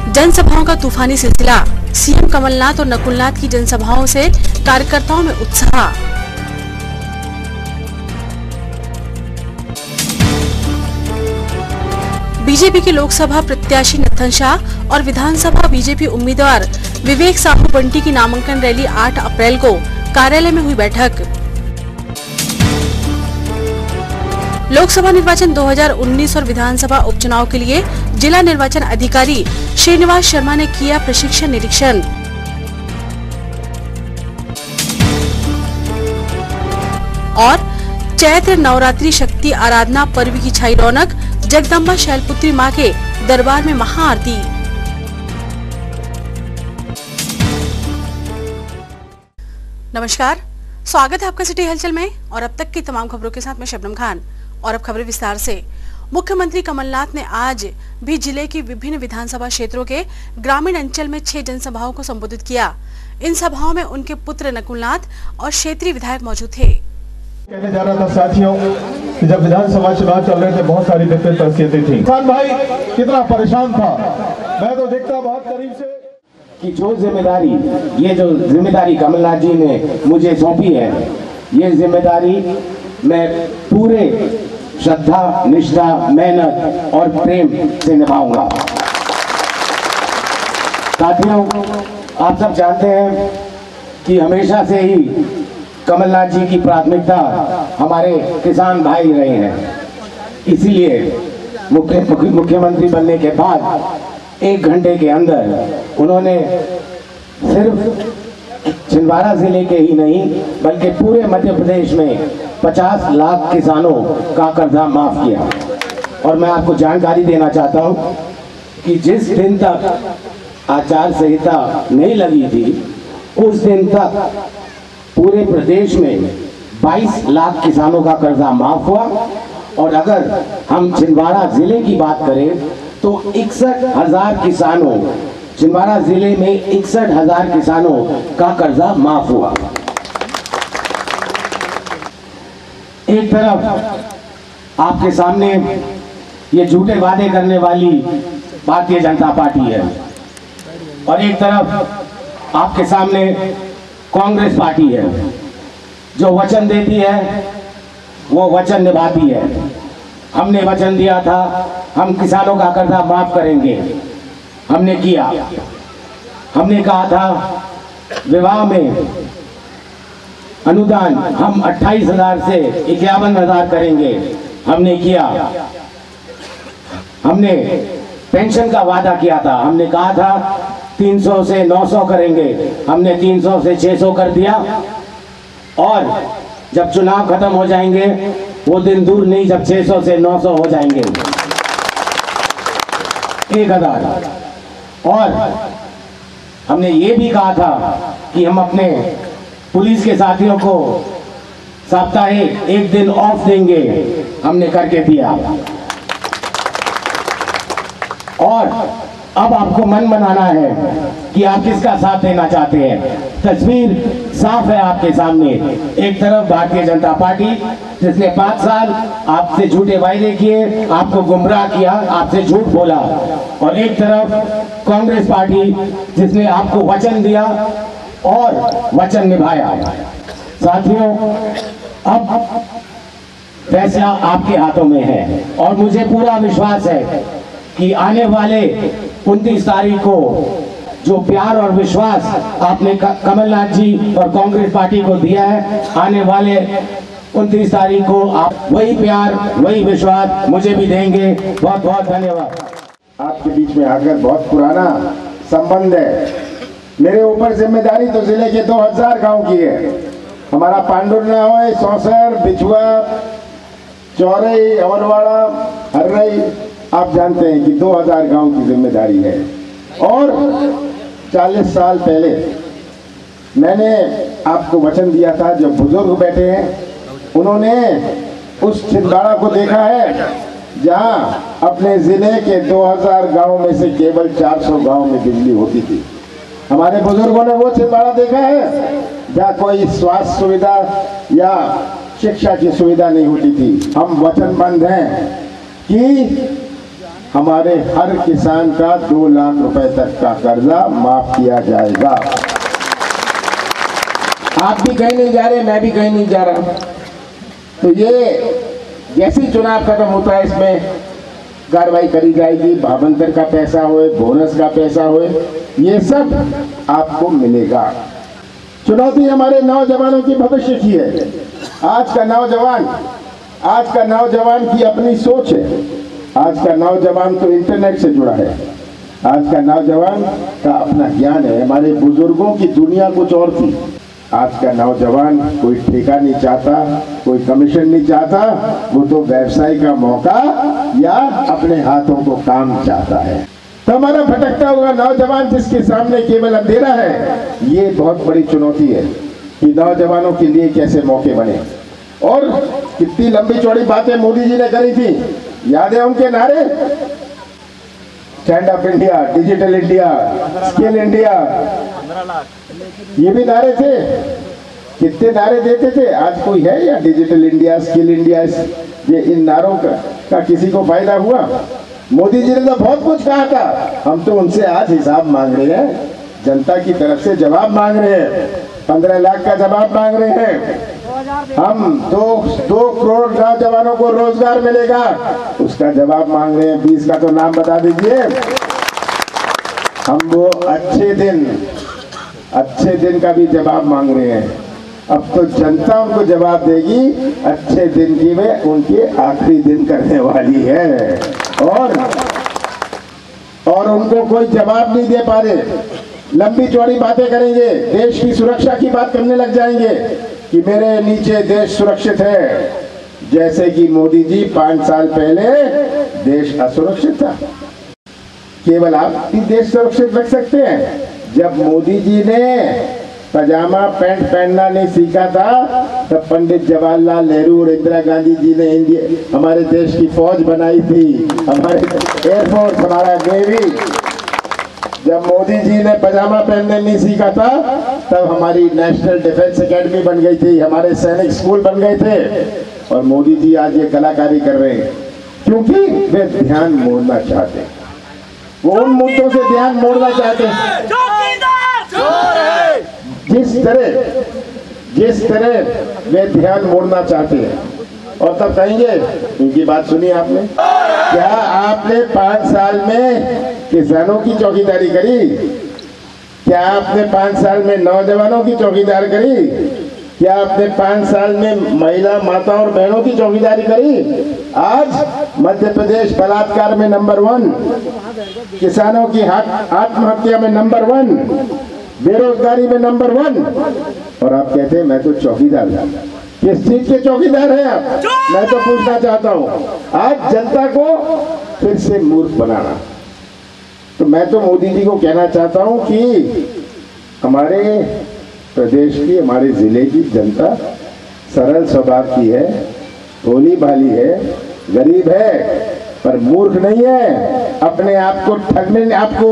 जनसभाओं का तूफानी सिलसिला, सीएम कमलनाथ और नकुलनाथ की जनसभाओं से कार्यकर्ताओं में उत्साह। बीजेपी के लोकसभा प्रत्याशी नत्थन शाह और विधानसभा बीजेपी उम्मीदवार विवेक साहू बंटी की नामांकन रैली 8 अप्रैल को कार्यालय में हुई बैठक। लोकसभा निर्वाचन 2019 और विधानसभा उपचुनाव के लिए जिला निर्वाचन अधिकारी श्रीनिवास शर्मा ने किया प्रशिक्षण निरीक्षण। और चैत्र नवरात्रि शक्ति आराधना पर्व की छाई रौनक, जगदम्बा शैलपुत्री मां के दरबार में महाआरती। नमस्कार, स्वागत है आपका सिटी हलचल में और अब तक की तमाम खबरों के साथ मैं शबनम खान। और अब खबरें विस्तार से। मुख्यमंत्री कमलनाथ ने आज भी जिले की विभिन्न विधानसभा क्षेत्रों के ग्रामीण अंचल में 6 जनसभाओं को संबोधित किया। इन सभाओं में उनके पुत्र नकुलनाथ और क्षेत्रीय विधायक मौजूद थे। कहने जा रहा था साथियों कि जब विधानसभा चुनाव चल रहे थे बहुत सारी दिक्कत परिस्थिति थी। किसान भाई कितना परेशान था, मैं तो देखता बहुत करीब से कि ये जो जिम्मेदारी कमलनाथ जी ने मुझे सौंपी है, ये जिम्मेदारी मैं पूरे श्रद्धा, निष्ठा, मेहनत और प्रेम से निभाऊंगा। साथियों, आप सब जानते हैं कि हमेशा से ही कमलनाथ जी की प्राथमिकता हमारे किसान भाई रहे हैं। इसीलिए मुख्यमंत्री बनने के बाद 1 घंटे के अंदर उन्होंने सिर्फ छिंदवाड़ा जिले के ही नहीं बल्कि पूरे मध्य प्रदेश में 50 लाख किसानों का कर्जा माफ किया। और मैं आपको जानकारी देना चाहता हूं कि जिस दिन तक आचार संहिता नहीं लगी थी उस दिन तक पूरे प्रदेश में 22 लाख किसानों का कर्जा माफ हुआ। और अगर हम छिंदवाड़ा जिले की बात करें तो 61,000 किसानों, छिंदवाड़ा जिले में 61,000 किसानों का कर्जा माफ हुआ। एक तरफ आपके सामने ये झूठे वादे करने वाली भारतीय जनता पार्टी है और एक तरफ आपके सामने कांग्रेस पार्टी है जो वचन देती है वो वचन निभाती है। हमने वचन दिया था हम किसानों का कर्जा माफ करेंगे, हमने किया। हमने कहा था विवाह में अनुदान हम 28,000 से 51,000 करेंगे, हमने किया। हमने पेंशन का वादा किया था, हमने कहा था 300 से 900 करेंगे, हमने 300 से 600 कर दिया। और जब चुनाव खत्म हो जाएंगे वो दिन दूर नहीं जब 600 से 900 हो जाएंगे, 1,000। और हमने ये भी कहा था कि हम अपने पुलिस के साथियों को साप्ताहिक 1 दिन ऑफ देंगे, हमने करके दिया। और अब आपको मन बनाना है कि आप किसका साथ देना चाहते हैं। तस्वीर साफ है आपके सामने। एक तरफ भारतीय जनता पार्टी जिसने 5 साल आपसे झूठे वायदे किए, आपको गुमराह किया, आपसे झूठ बोला, और एक तरफ कांग्रेस पार्टी जिसने आपको वचन दिया और वचन निभाया। साथियों, अब फैसला आपके हाथों में है और मुझे पूरा विश्वास है कि आने वाले 29 तारीख को जो प्यार और विश्वास आपने कमलनाथ जी और कांग्रेस पार्टी को दिया है, आने वाले 29 तारीख को आप वही प्यार वही विश्वास मुझे भी देंगे। बहुत बहुत धन्यवाद। आपके बीच में आकर बहुत पुराना संबंध है। मेरे ऊपर जिम्मेदारी तो जिले के 2000 गांव की है। हमारा पांडुरना हो, सौसर, बिछुआ, चौरई, अमरवाड़ा, हर्रई, आप जानते हैं कि 2000 गांव की जिम्मेदारी है। और 40 साल पहले मैंने आपको वचन दिया था, जो बुजुर्ग बैठे हैं उन्होंने उस छिंदवाड़ा को देखा है जहां अपने जिले के 2000 गांव में से केवल 400 गांव में बिजली होती थी। हमारे बुजुर्गों ने वो छिंदवाड़ा देखा है जहाँ कोई स्वास्थ्य सुविधा या शिक्षा की सुविधा नहीं होती थी। हम वचनबद्ध हैं कि हमारे हर किसान का 2 लाख रुपए तक का कर्जा माफ किया जाएगा। आप भी कहीं नहीं जा रहे, मैं भी कहीं नहीं जा रहा। तो ये जैसे ही चुनाव खत्म होता है इसमें कार्रवाई करी जाएगी। भावंतर का पैसा होए, बोनस का पैसा होए, ये सब आपको मिलेगा। चुनौती हमारे नौजवानों की भविष्य की है। आज का नौजवान की अपनी सोच है। आज का नौजवान तो इंटरनेट से जुड़ा है। आज का नौजवान का अपना ज्ञान है। हमारे बुजुर्गों की दुनिया कुछ और थी। आज का नौजवान कोई ठेका नहीं चाहता, कोई कमीशन नहीं चाहता, वो तो व्यवसाय का मौका या अपने हाथों को काम चाहता है। तो हमारा भटकता हुआ नौजवान जिसके सामने केवल अंधेरा है, ये बहुत बड़ी चुनौती है कि नौजवानों के लिए कैसे मौके बने। और कितनी लंबी चौड़ी बातें मोदी जी ने करी थी, याद है उनके नारे? Stand up India, digital India, skill India, ये भी नारे थे। कितने नारे देते थे। आज कोई है या डिजिटल इंडिया, स्किल इंडिया, ये इन नारों का किसी को फायदा हुआ? मोदी जी ने तो बहुत कुछ कहा था। हम तो उनसे आज हिसाब मांग रहे हैं, जनता की तरफ से जवाब मांग रहे हैं। 15 लाख का जवाब मांग रहे हैं। हम 2 करोड़ नौजवानों को रोजगार मिलेगा, उसका जवाब मांग रहे हैं। 20 का तो नाम बता दीजिए। हम वो अच्छे दिन का भी जवाब मांग रहे हैं। अब तो जनता उनको जवाब देगी। अच्छे दिन की वे उनके आखिरी दिन करने वाली है और उनको कोई जवाब नहीं दे पा रहे। लंबी चौड़ी बातें करेंगे, देश की सुरक्षा की बात करने लग जाएंगे कि मेरे नीचे देश सुरक्षित है, जैसे कि मोदी जी 5 साल पहले देश असुरक्षित था। केवल आप ही देश सुरक्षित रख सकते हैं। जब मोदी जी ने पजामा पैंट पहनना नहीं सीखा था, तब पंडित जवाहरलाल नेहरू और इंदिरा गांधी जी ने हमारे देश की फौज बनाई थी, हमारे एयरफोर्स, हमारा नेवी। जब मोदी जी ने पजामा पहनने नहीं सीखा था, तब हमारी नेशनल डिफेंस एकेडमी बन गई थी, हमारे सैनिक स्कूल बन गए थे। और मोदी जी आज ये कलाकारी कर रहे हैं क्योंकि वे ध्यान मोड़ना चाहते हैं। वो उन मुद्दों से ध्यान मोड़ना चाहते हैं जिस तरह वे ध्यान मोड़ना चाहते हैं। और तब कहेंगे, इनकी बात सुनी आपने? क्या आपने 5 साल में किसानों की चौकीदारी करी? क्या आपने 5 साल में नौजवानों की चौकीदारी करी? क्या आपने 5 साल में महिला माताओं और बहनों की चौकीदारी करी? आज मध्य प्रदेश बलात्कार में नंबर 1, किसानों की आत्महत्या में नंबर 1, बेरोजगारी में नंबर 1, और आप कहते हैं मैं तो चौकीदार हूं। किस चीज के चौकीदार हैं आप? मैं तो पूछना चाहता हूं। आज जनता को फिर से मूर्ख बनाना। तो मैं तो मोदी जी को कहना चाहता हूं कि हमारे प्रदेश की, हमारे जिले की जनता सरल स्वभाव की है, भोली भाली है, गरीब है, पर मूर्ख नहीं है। अपने आप को ठगने आप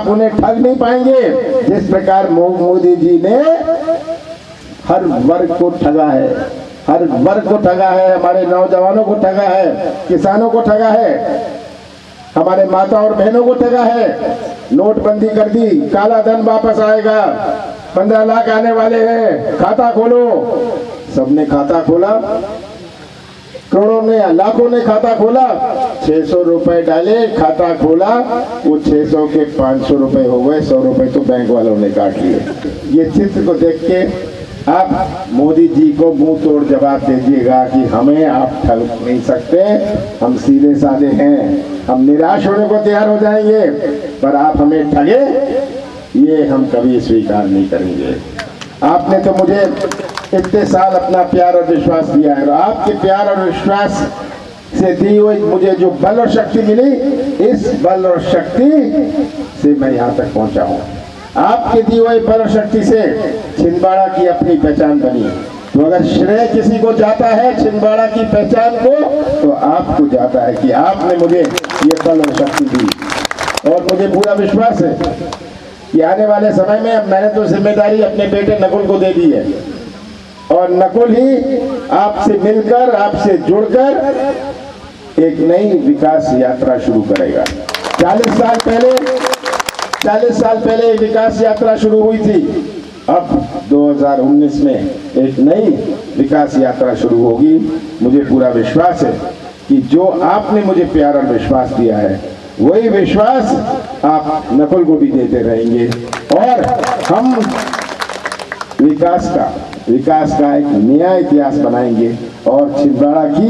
उन्हें ठग नहीं पाएंगे। जिस प्रकार मोदी जी ने हर वर्ग को ठगा है, हर वर्ग को ठगा है, हमारे नौजवानों को ठगा है, किसानों को ठगा है, हमारे माता और बहनों को ठगा है। नोटबंदी कर दी, काला धन वापस आएगा, 15 लाख आने वाले हैं, खाता खोलो। सबने खाता खोला, करोड़ों ने, लाखों ने खाता खोला। 600 रुपए डाले, खाता खोला, वो 600 के 500 रुपए हो गए, 100 रुपए तो बैंक वालों ने काट लिए। ये चित्र को देख के आप मोदी जी को मुंह तोड़ जवाब दीजिएगा कि हमें आप ठग नहीं सकते, हम सीधे साधे हैं, हम निराश होने को तैयार हो जाएंगे, पर आप हमें ठगे, ये हम कभी स्वीकार नहीं करेंगे। आपने तो मुझे इतने साल अपना प्यार और विश्वास दिया है, और आपके प्यार और विश्वास से दी हुई मुझे जो बल और शक्ति मिली, इस बल और शक्ति से मैं यहाँ तक पहुँचा हूँ। आपके दी हुई बल और शक्ति से छिंदवाड़ा की अपनी पहचान बनी। तो अगर श्रेय किसी को जाता है छिंदवाड़ा की पहचान को, तो आपको जाता है कि आपने मुझे ये बल और शक्ति दी। और मुझे पूरा विश्वास है कि आने वाले समय में मैंने तो जिम्मेदारी अपने बेटे नकुल को दे दी है, और नकुल ही आपसे मिलकर, आपसे जुड़कर एक नई विकास यात्रा शुरू करेगा। 40 साल पहले एक विकास यात्रा शुरू हुई थी, अब 2019 में एक नई विकास यात्रा शुरू होगी। मुझे पूरा विश्वास है कि जो आपने मुझे प्यार और विश्वास दिया है, वही विश्वास आप नकुल को भी देते रहेंगे और हम विकास का एक नया इतिहास बनाएंगे और छिंदवाड़ा की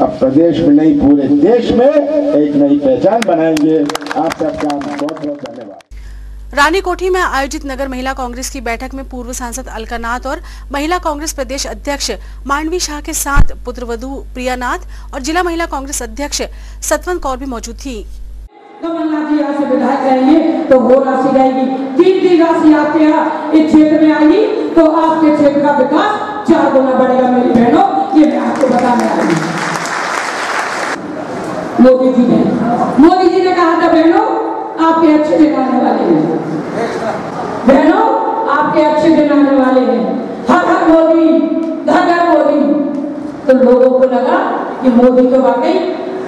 अब प्रदेश में नहीं पूरे देश में एक नई पहचान बनाएंगे। आप सबका बहुत बहुत धन्यवाद। रानीकोठी में आयोजित नगर महिला कांग्रेस की बैठक में पूर्व सांसद अलका नाथ और महिला कांग्रेस प्रदेश अध्यक्ष मांडवी शाह के साथ पुत्रवधू प्रिया नाथ और जिला महिला कांग्रेस अध्यक्ष सतवंत कौर भी मौजूद थी। कमलनाथ जी यहाँ से विधायक रहेंगे तो वो राशि रहेगी, 3 राशि आपके यहाँ इस क्षेत्र में आएगी तो आपके क्षेत्र का विकास 4 गुना बढ़ेगा। मेरी बहनों, ये मैं आपको बताने आई। मोदी जी ने कहा था बहनों आपके अच्छे दिन आने वाले हैं, बहनों आपके अच्छे दिन आने वाले हैं। हर हर मोदी, घर घर मोदी। तो लोगों को लगा कि मोदी तो वाकई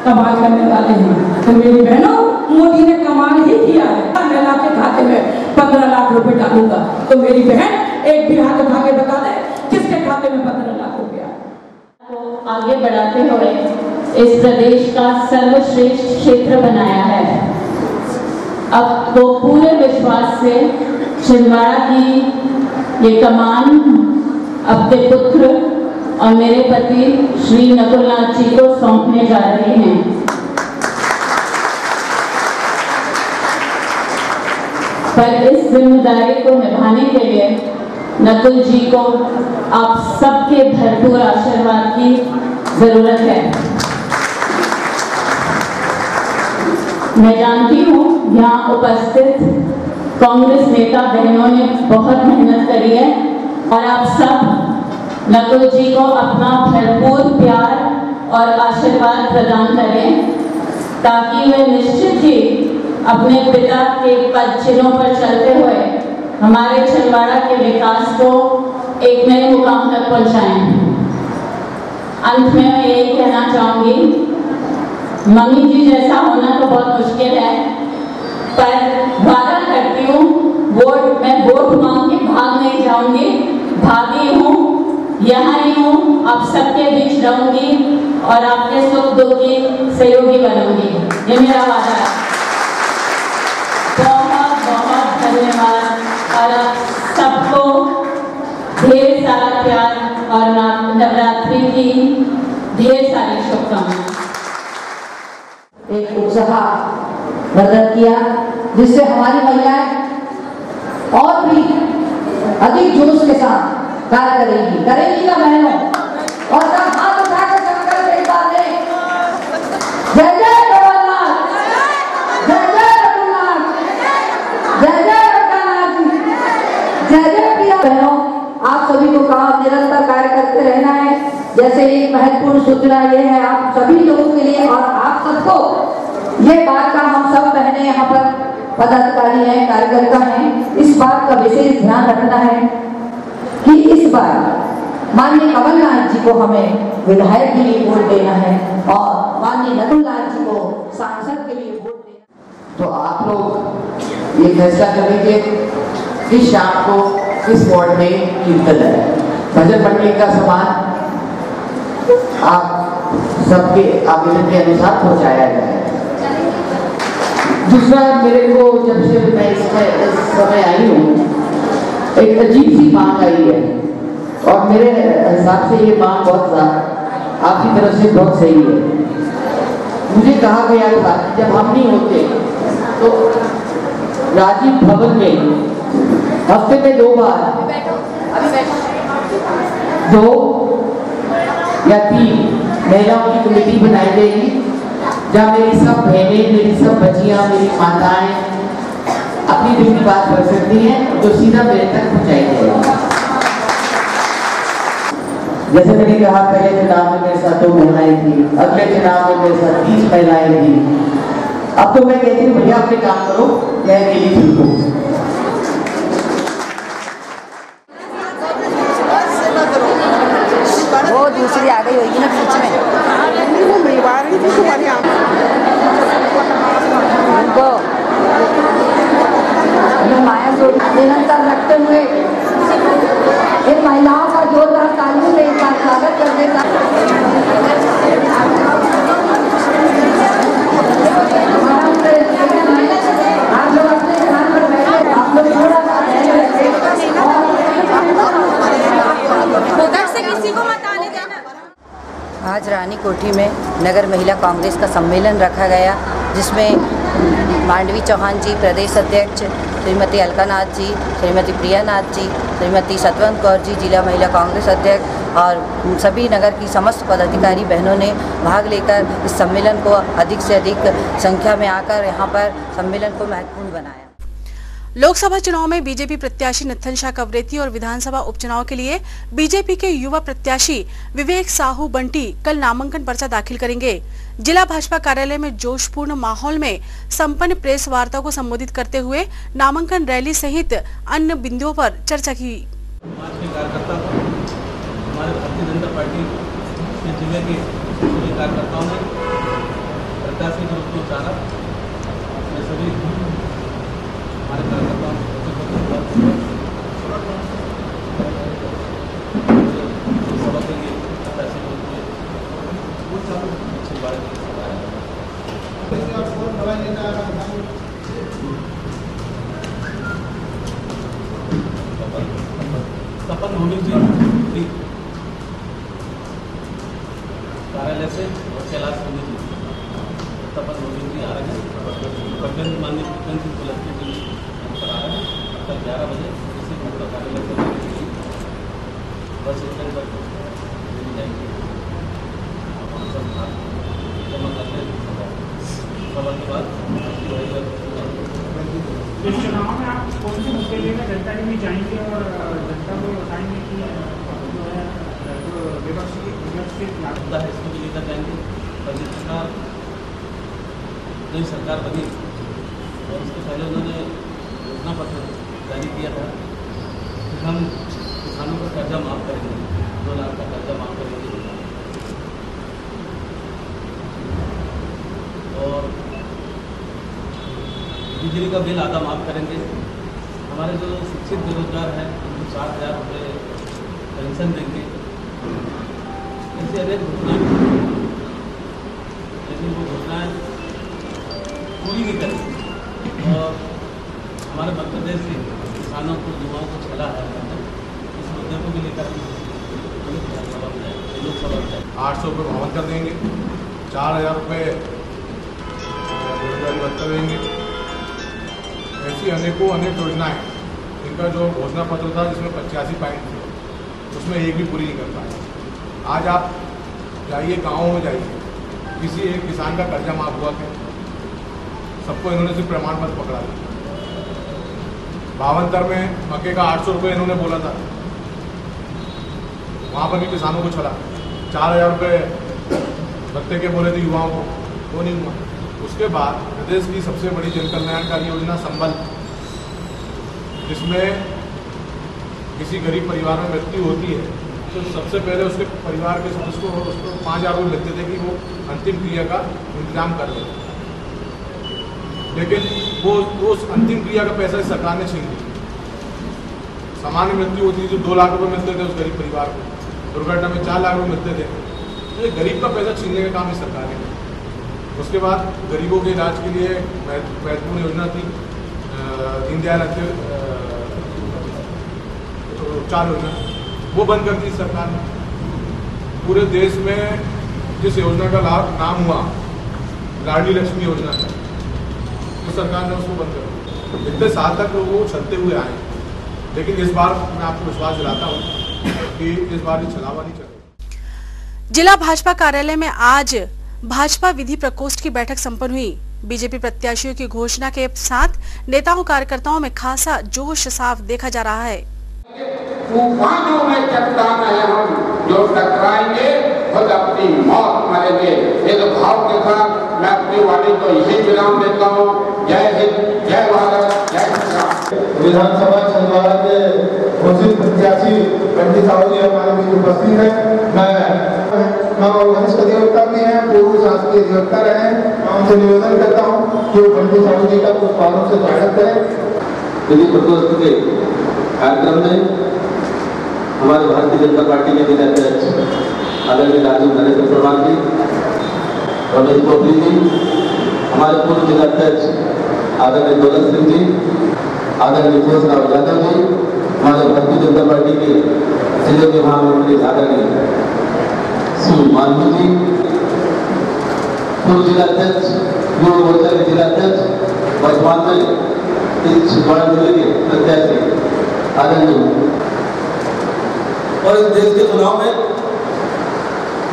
कमाल करने वाले हैं। तो मेरी बहनों, मोदी ने कमाल ही किया है। महिला के खाते में 15 लाख रुपए डालूंगा। तो मेरी बहन एक भी हाथ उठा के बता दे किसके खाते में 15 लाख रुपया। को आगे बढ़ाते हुए इस प्रदेश का सर्वश्रेष्ठ क्षेत्र बनाया है। अब वो पूरे विश्वास से छिंदवाड़ा की ये कमान अपने पुत्र और मेरे पति श्री नकुलनाथ जी को सौंपने जा रहे हैं। पर इस जिम्मेदारी को निभाने के लिए नकुल जी को आप सबके भरपूर आशीर्वाद की जरूरत है। मैं जानती हूँ यहाँ उपस्थित कांग्रेस नेता बहनों ने बहुत मेहनत करी है और आप सब नकुल जी को अपना भरपूर प्यार और आशीर्वाद प्रदान करें ताकि वे निश्चित ही अपने पिता के पद चिन्हों पर चलते हुए हमारे छिंदवाड़ा के विकास को एक नए मुकाम तक पहुंचाएं। अंत में मैं यही कहना चाहूंगी, मम्मी जी जैसा होना तो बहुत मुश्किल है, पर वादा करती हूँ मैं वोट मांग के भाग नहीं जाऊंगी। भागी हूँ, यहाँ ही हूँ, आप सबके बीच रहूंगी और आपके सुख दुख की सहयोगी बनूंगी। ये मेरा वादा है। बहुत बहुत धन्यवाद और आप सबको ढेर सारा प्यार और नवरात्रि की ढेर सारी शुभकामनाएं। एक उत्साह प्रदर्शित किया जिससे हमारी महिलाएं और भी अधिक जोश के साथ कार्य करेंगी ना बहनों। और सब हाथ उठाकर संकल्प एक बार लें, जय जय कमलनाथ, जय जय रघुनाथ, जय जय रघुनाथ जी, जय जय प्रिया। बहनों, आप सभी को कहा निरंतर कार्य करते रहना है। जैसे एक महत्वपूर्ण सूचना ये है आप सभी लोगों के लिए और आप सबको ये बात का, हम सब बहनें यहाँ पर पदाधिकारी हैं, कार्यकर्ता हैं, इस बात का विशेष ध्यान रखना है कि इस बार माननीय कमलनाथ जी को हमें विधायक के लिए वोट देना है और माननीय नकुलनाथ जी को सांसद के लिए वोट देना। तो आप लोग ये फैसला करेंगे कि शाम को किस वार्ड में कीर्तन है। भजन मंडली का सामान आप सबके आवेदन के अनुसार पहुंचाया जाए। दूसरा, मेरे को जब से मैं इस समय आई हूँ एक अजीब सी मांग आई है और मेरे हिसाब से ये मांग बहुत आपकी तरफ से बहुत सही है। मुझे कहा गया था कि जब हम नहीं होते तो राजीव भवन में हफ्ते में 2 बार 2 या 3 महिलाओं की कमेटी बनाई जाएगी जहाँ मेरी सब बहनें, मेरी सब बच्चियाँ, मेरी माताएं अपनी दिल की बात कर सकती हैं जो सीधा मेरे तक पहुँचाई जाएगी। जैसे मैंने कहा, पहले चुनाव में मेरे साथ 2 महिलाएं थी, अगले चुनाव में मेरे साथ 30 महिलाएं थी। अब तो मैं कहती हूँ भैया अपने काम करो, मैं अकेली ठीक हूँ। वो दूसरी आ गई होगी ना बीच में। निरंतर रखते हुए इन महिलाओं का जोरदार तालियों से इनका स्वागत करने का आप लोग अपने स्थान पर बैठे, आप लोग थोड़ा सा आज रानी कोठी में नगर महिला कांग्रेस का सम्मेलन रखा गया, जिसमें मांडवी चौहान जी प्रदेश अध्यक्ष, श्रीमती अलकानाथ जी, श्रीमती प्रियानाथ जी, श्रीमती सतवंत कौर जी जिला महिला कांग्रेस अध्यक्ष और सभी नगर की समस्त पदाधिकारी बहनों ने भाग लेकर इस सम्मेलन को अधिक से अधिक संख्या में आकर यहाँ पर सम्मेलन को महत्वपूर्ण बनाया। लोकसभा चुनाव में बीजेपी प्रत्याशी नत्थन शाह कवरेती और विधानसभा उपचुनाव के लिए बीजेपी के युवा प्रत्याशी विवेक साहू बंटी कल नामांकन पर्चा दाखिल करेंगे। जिला भाजपा कार्यालय में जोशपूर्ण माहौल में संपन्न प्रेस वार्ता को संबोधित करते हुए नामांकन रैली सहित अन्य बिंदुओं पर चर्चा की। हमारे भारतीय जनता पार्टी के जिले के सभी कार्यकर्ताओं ने प्रत्याशी के रूप में उतारा। मैं सभी हमारे कार्यकर्ताओं सभा के लिए प्रत्याशी के रूप में अच्छी बात तपन भूमि जी कार्यालय से और कैलाश भूमि जी तपन भूमि जी आ रहे हैं। माननीय मुख्यमंत्री बुलाने के लिए पर आ रहे हैं। कल 11 बजे इसी मुख्य कार्यालय से बस स्टैंड पर मिल जाएंगे। जमा करने सभा के बाद इस चुनाव में आप कौन से मुद्दे लेकर जनता के बीच जाएंगे और जनता को बताएंगे कि जो है विपक्षी मुद्दा है इसको भी लेकर जाएंगे। और जिस प्रकार नई सरकार बनी और उसके पहले उन्होंने योजना पत्र जारी किया था कि हम किसानों का कर्जा माफ़ करेंगे, 2 लाख का कर्जा माफ़ करेंगे और बिजली का बिल आधा माफ़ करेंगे। हमारे जो शिक्षित बेरोजगार हैं उनको 7,000 रुपये पेंशन देंगे। ऐसी अनेक घोषणाएँ, लेकिन वो घोषणाएँ पूरी नहीं करेंगे। और हमारे मध्य प्रदेश के किसानों को, युवाओं को छला है। इस मुद्दे को भी लेकर लोकसभा में 800 रुपये भवन कर देंगे, 4,000 रुपये बेरोजगारी भत्ता देंगे। ऐसी अनेकों अनेक योजनाएं, इनका जो घोषणा पत्र था जिसमें 85 पॉइंट थे, उसमें एक भी पूरी नहीं कर पाए। आज आप जाइए, गाँव में जाइए, किसी एक किसान का कर्जा माफ हुआ क्या? सबको इन्होंने सिर्फ प्रमाण पत्र पकड़ा था। भावंतर में मक्के का 800 रुपये इन्होंने बोला था, वहाँ पर भी किसानों को छला। 4,000 रुपये भत्ते के बोले थे युवाओं को, वो नहीं हुआ। उसके बाद प्रदेश की सबसे बड़ी जन कल्याणकारी योजना संबल, जिसमें किसी गरीब परिवार में मृत्यु होती है तो सबसे पहले उसके परिवार के सदस्य को उसको 5,000 रुपये लगते थे कि वो अंतिम क्रिया का इंतजाम कर ले। लेकिन वो उस अंतिम क्रिया का पैसा सरकार ने छीन लिया। सामान्य मृत्यु होती थी तो 2 लाख रुपये मिलते थे उस गरीब परिवार को, दुर्घटना में 4 लाख रुपये मिलते थे। तो गरीब का पैसा छीनने का काम इस सरकार ने किया। उसके बाद गरीबों के इलाज के लिए महत्वपूर्ण योजना थी दीनदयाल उपचार योजना, वो बंद कर दी सरकार ने। पूरे देश में जिस योजना का लाभ नाम हुआ लाडली लक्ष्मी योजना का, तो सरकार ने उसको बंद कर दिया। इतने साल तक लोगों को चलते हुए आए, लेकिन इस बार मैं आपको विश्वास दिलाता हूँ कि इस बार ये छलावा नहीं चलेगा। जिला भाजपा कार्यालय में आज भाजपा विधि प्रकोष्ठ की बैठक संपन्न हुई। बीजेपी प्रत्याशियों की घोषणा के साथ नेताओं कार्यकर्ताओं में खासा जोश साफ देखा जा रहा है। तूफानों में चट्टान है हम, जो टकराएंगे खुद अपनी मौत मरेंगे। इस भाव के साथ मैं अपनी वाणी को यही विराम देता हूँ। जय हिंद, जय भारत, जय श्री। विधानसभा छिंदवाड़ा के घोषित प्रत्याशी पंडित साहू जी हमारे बीच उपस्थित है। मैं वरिष्ठ अधिवक्ता भी हैं, पूर्व शासकीय अधिवक्ता रहे हैं। मैं उनसे निवेदन करता हूँ कि वो पंडित साहू जी का कुछ बातों से स्वागत करें। दिल्ली प्रकोष्ठ के कार्यक्रम में हमारे भारतीय जनता पार्टी के जिला अध्यक्ष आदरणीय राजीव नरेंद्र शर्मा जी, रमेश पोखरी जी, हमारे पूर्व जिला अध्यक्ष आदरणीय दौलत सिंह जी, आदरणीय घोष राव यादव जी, हमारे भारतीय जनता पार्टी के जिले के महामंत्री आदरणीय श्री मानवी जी, पूर्व जिला अध्यक्ष, युवा मोर्चा के जिला अध्यक्ष, वर्तमान में इस छिंदवाड़ा जिले के प्रत्याशी आदरणीय, और इस देश के चुनाव में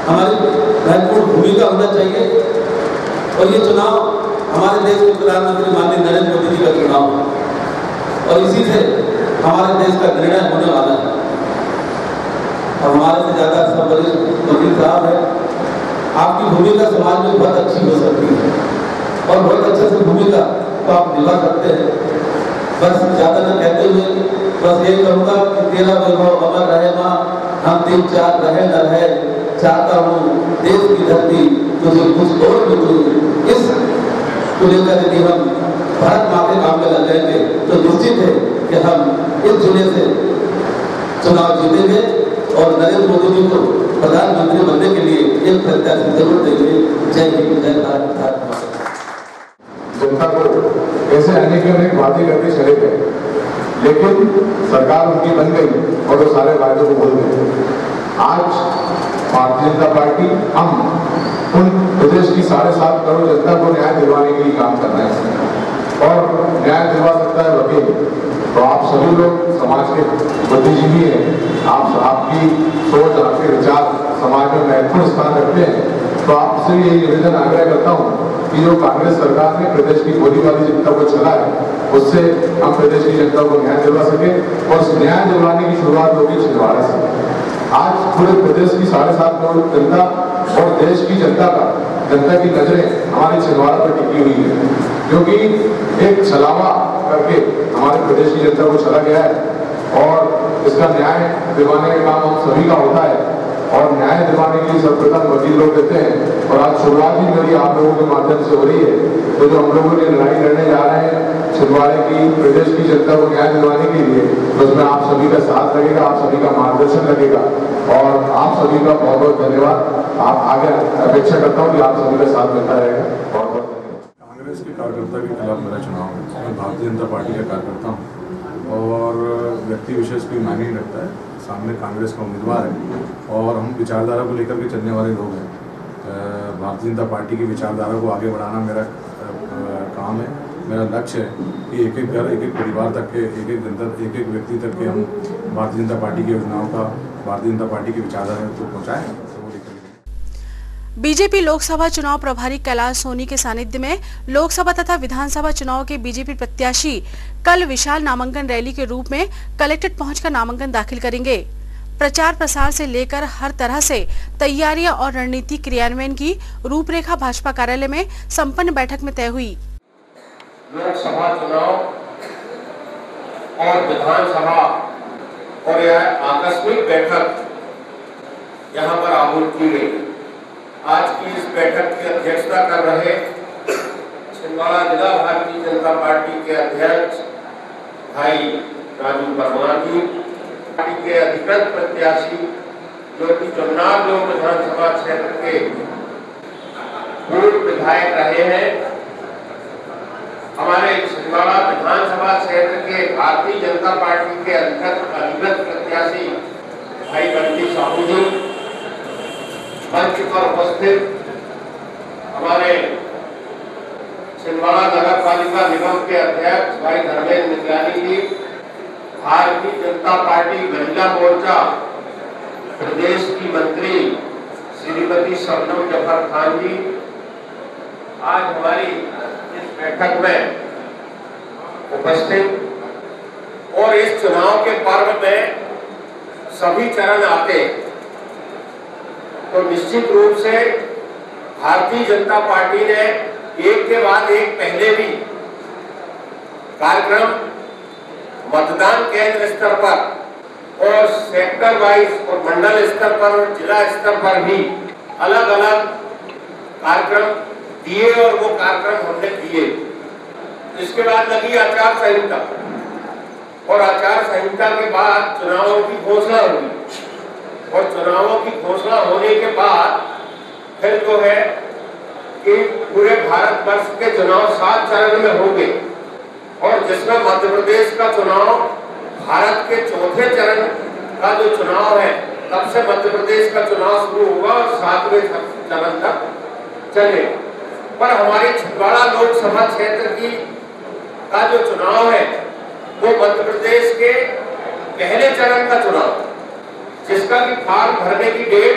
हमारी महत्वपूर्ण भूमिका होना चाहिए। और ये चुनाव हमारे देश के प्रधानमंत्री माननीय नरेंद्र मोदी जी का चुनाव है और इसी से हमारे देश का निर्णय होने वाला है। और हमारे से ज्यादा सब वरिष्ठ वकील साहब है, आपकी भूमिका समाज में बहुत अच्छी हो सकती है और बहुत अच्छे से भूमिका को आप निभा सकते हैं। बस ज्यादा न कहते हुए बस यही कहूँगा कि तेरा वैभव अमर रहे माँ, हम 3 4 रहे न रहे, चाहता हूँ देश की धरती तुझे कुछ और भी दूँ। इस को लेकर यदि हम भारत माँ के काम में लग जाएंगे तो निश्चित है कि हम इस जिले से चुनाव जीतेंगे और नरेंद्र मोदी जी को प्रधानमंत्री बनने के लिए एक प्रत्याशी जरूर देंगे। जय हिंद, जय भारत, भारत माता। जनता को ऐसे अनेक अनेक बातें करके चले गए, लेकिन सरकार उनकी बन गई और वो सारे वायदों को भूल गए। आज भारतीय जनता पार्टी हम उन प्रदेश की 7.5 करोड़ जनता को न्याय दिलवाने के लिए काम कर रहे हैं और न्याय दिलवा सकता है वकील। तो आप सभी लोग समाज के बुद्धिजीवी हैं, आपकी सोच, आपके विचार समाज में महत्वपूर्ण स्थान रखते हैं। तो आपसे यही निवेदन आग्रह करता हूँ कि जो कांग्रेस सरकार ने प्रदेश की गोली वाली जनता को चला है, उससे हम प्रदेश की जनता को न्याय दिलवा सके और उस न्याय दिलवाने की शुरुआत होगी छिंदवाड़ा से। आज पूरे प्रदेश की 7.5 करोड़ जनता और देश की जनता की नजरें हमारे छिंदवाड़ा पर टिकी हुई है, क्योंकि एक छलावा करके हमारे प्रदेश की जनता को चला गया है और इसका न्याय दिलवाने का काम हम सभी का होता है और न्याय दिलवाने के लिए सर्वप्रथम वकील लोग देते हैं। और आज शुरुआत ही मेरी आप लोगों के माध्यम से हो रही है। तो जो हम लोगों ने लड़ाई लड़ने जा रहे हैं छिंदवाड़े की प्रदेश की जनता को न्याय दिलवाने के लिए, तो उसमें आप सभी का साथ लगेगा, आप सभी का मार्गदर्शन लगेगा और आप सभी का बहुत बहुत धन्यवाद। आप आगे अपेक्षा करता हूँ कि आप सभी का साथ मिलता रहेगा। बहुत बहुत कांग्रेस के कार्यकर्ता के खिलाफ मेरा चुनाव है। मैं भारतीय जनता पार्टी का कार्यकर्ता हूँ और व्यक्ति विशेष कोई मायने नहीं रखता है। सामने कांग्रेस का उम्मीदवार है और हम विचारधारा को लेकर के चलने वाले लोग हैं। भारतीय जनता पार्टी की विचारधारा को आगे बढ़ाना मेरा काम है। मेरा लक्ष्य है कि एक एक घर, एक एक परिवार तक के, एक एक जनता, एक एक व्यक्ति तक के हम भारतीय जनता पार्टी की योजनाओं का, भारतीय जनता पार्टी की विचारधारा को पहुँचाएँ। बीजेपी लोकसभा चुनाव प्रभारी कैलाश सोनी के सानिध्य में लोकसभा तथा विधानसभा चुनाव के बीजेपी प्रत्याशी कल विशाल नामांकन रैली के रूप में कलेक्ट्रेट पहुंचकर नामांकन दाखिल करेंगे। प्रचार प्रसार से लेकर हर तरह से तैयारियां और रणनीति क्रियान्वयन की रूपरेखा भाजपा कार्यालय में संपन्न बैठक में तय हुई। लोकसभा चुनाव और विधानसभा और यह आकस्मिक बैठक यहाँ पर आहूत की गई। आज की इस बैठक की अध्यक्षता कर रहे छिंदवाड़ा जिला भारतीय जनता पार्टी के अध्यक्ष भाई राजू परमार जी, पार्टी के अधिकृत प्रत्याशी जो कि चुनाव लोक विधानसभा क्षेत्र के पूर्व विधायक रहे हैं, हमारे छिंदवाड़ा विधानसभा क्षेत्र के भारतीय जनता पार्टी के अधिकृत प्रत्याशी भाई बंटी साहू जी, मंच पर उपस्थित हमारे छिंदवाड़ा नगर पालिका निगम के अध्यक्ष भाई धर्मेंद्र नित्यानी जी, भारतीय जनता पार्टी महिला मोर्चा प्रदेश की मंत्री श्रीमती शबनम जफर खान जी, आज हमारी इस बैठक में उपस्थित और इस चुनाव के पर्व में सभी चरण आते तो निश्चित रूप से भारतीय जनता पार्टी ने एक के बाद एक पहले भी कार्यक्रम मतदान केंद्र स्तर पर और सेक्टर वाइज और मंडल स्तर पर और जिला स्तर पर भी अलग अलग कार्यक्रम दिए और वो कार्यक्रम हमने किए। इसके बाद लगी आचार संहिता और आचार संहिता के बाद चुनावों की घोषणा हुई और चुनावों की घोषणा होने के बाद फिर जो है कि पूरे भारत वर्ष के चुनाव 7 चरण में होंगे और जिसमें मध्य प्रदेश का चुनाव भारत के चौथे चरण का जो चुनाव है तब से मध्य प्रदेश का चुनाव शुरू होगा और 7वें चरण तक चले। पर हमारी छिंदवाड़ा लोकसभा क्षेत्र की का जो चुनाव है वो मध्य प्रदेश के पहले चरण का चुनाव, जिसका कि फॉर्म भरने की डेट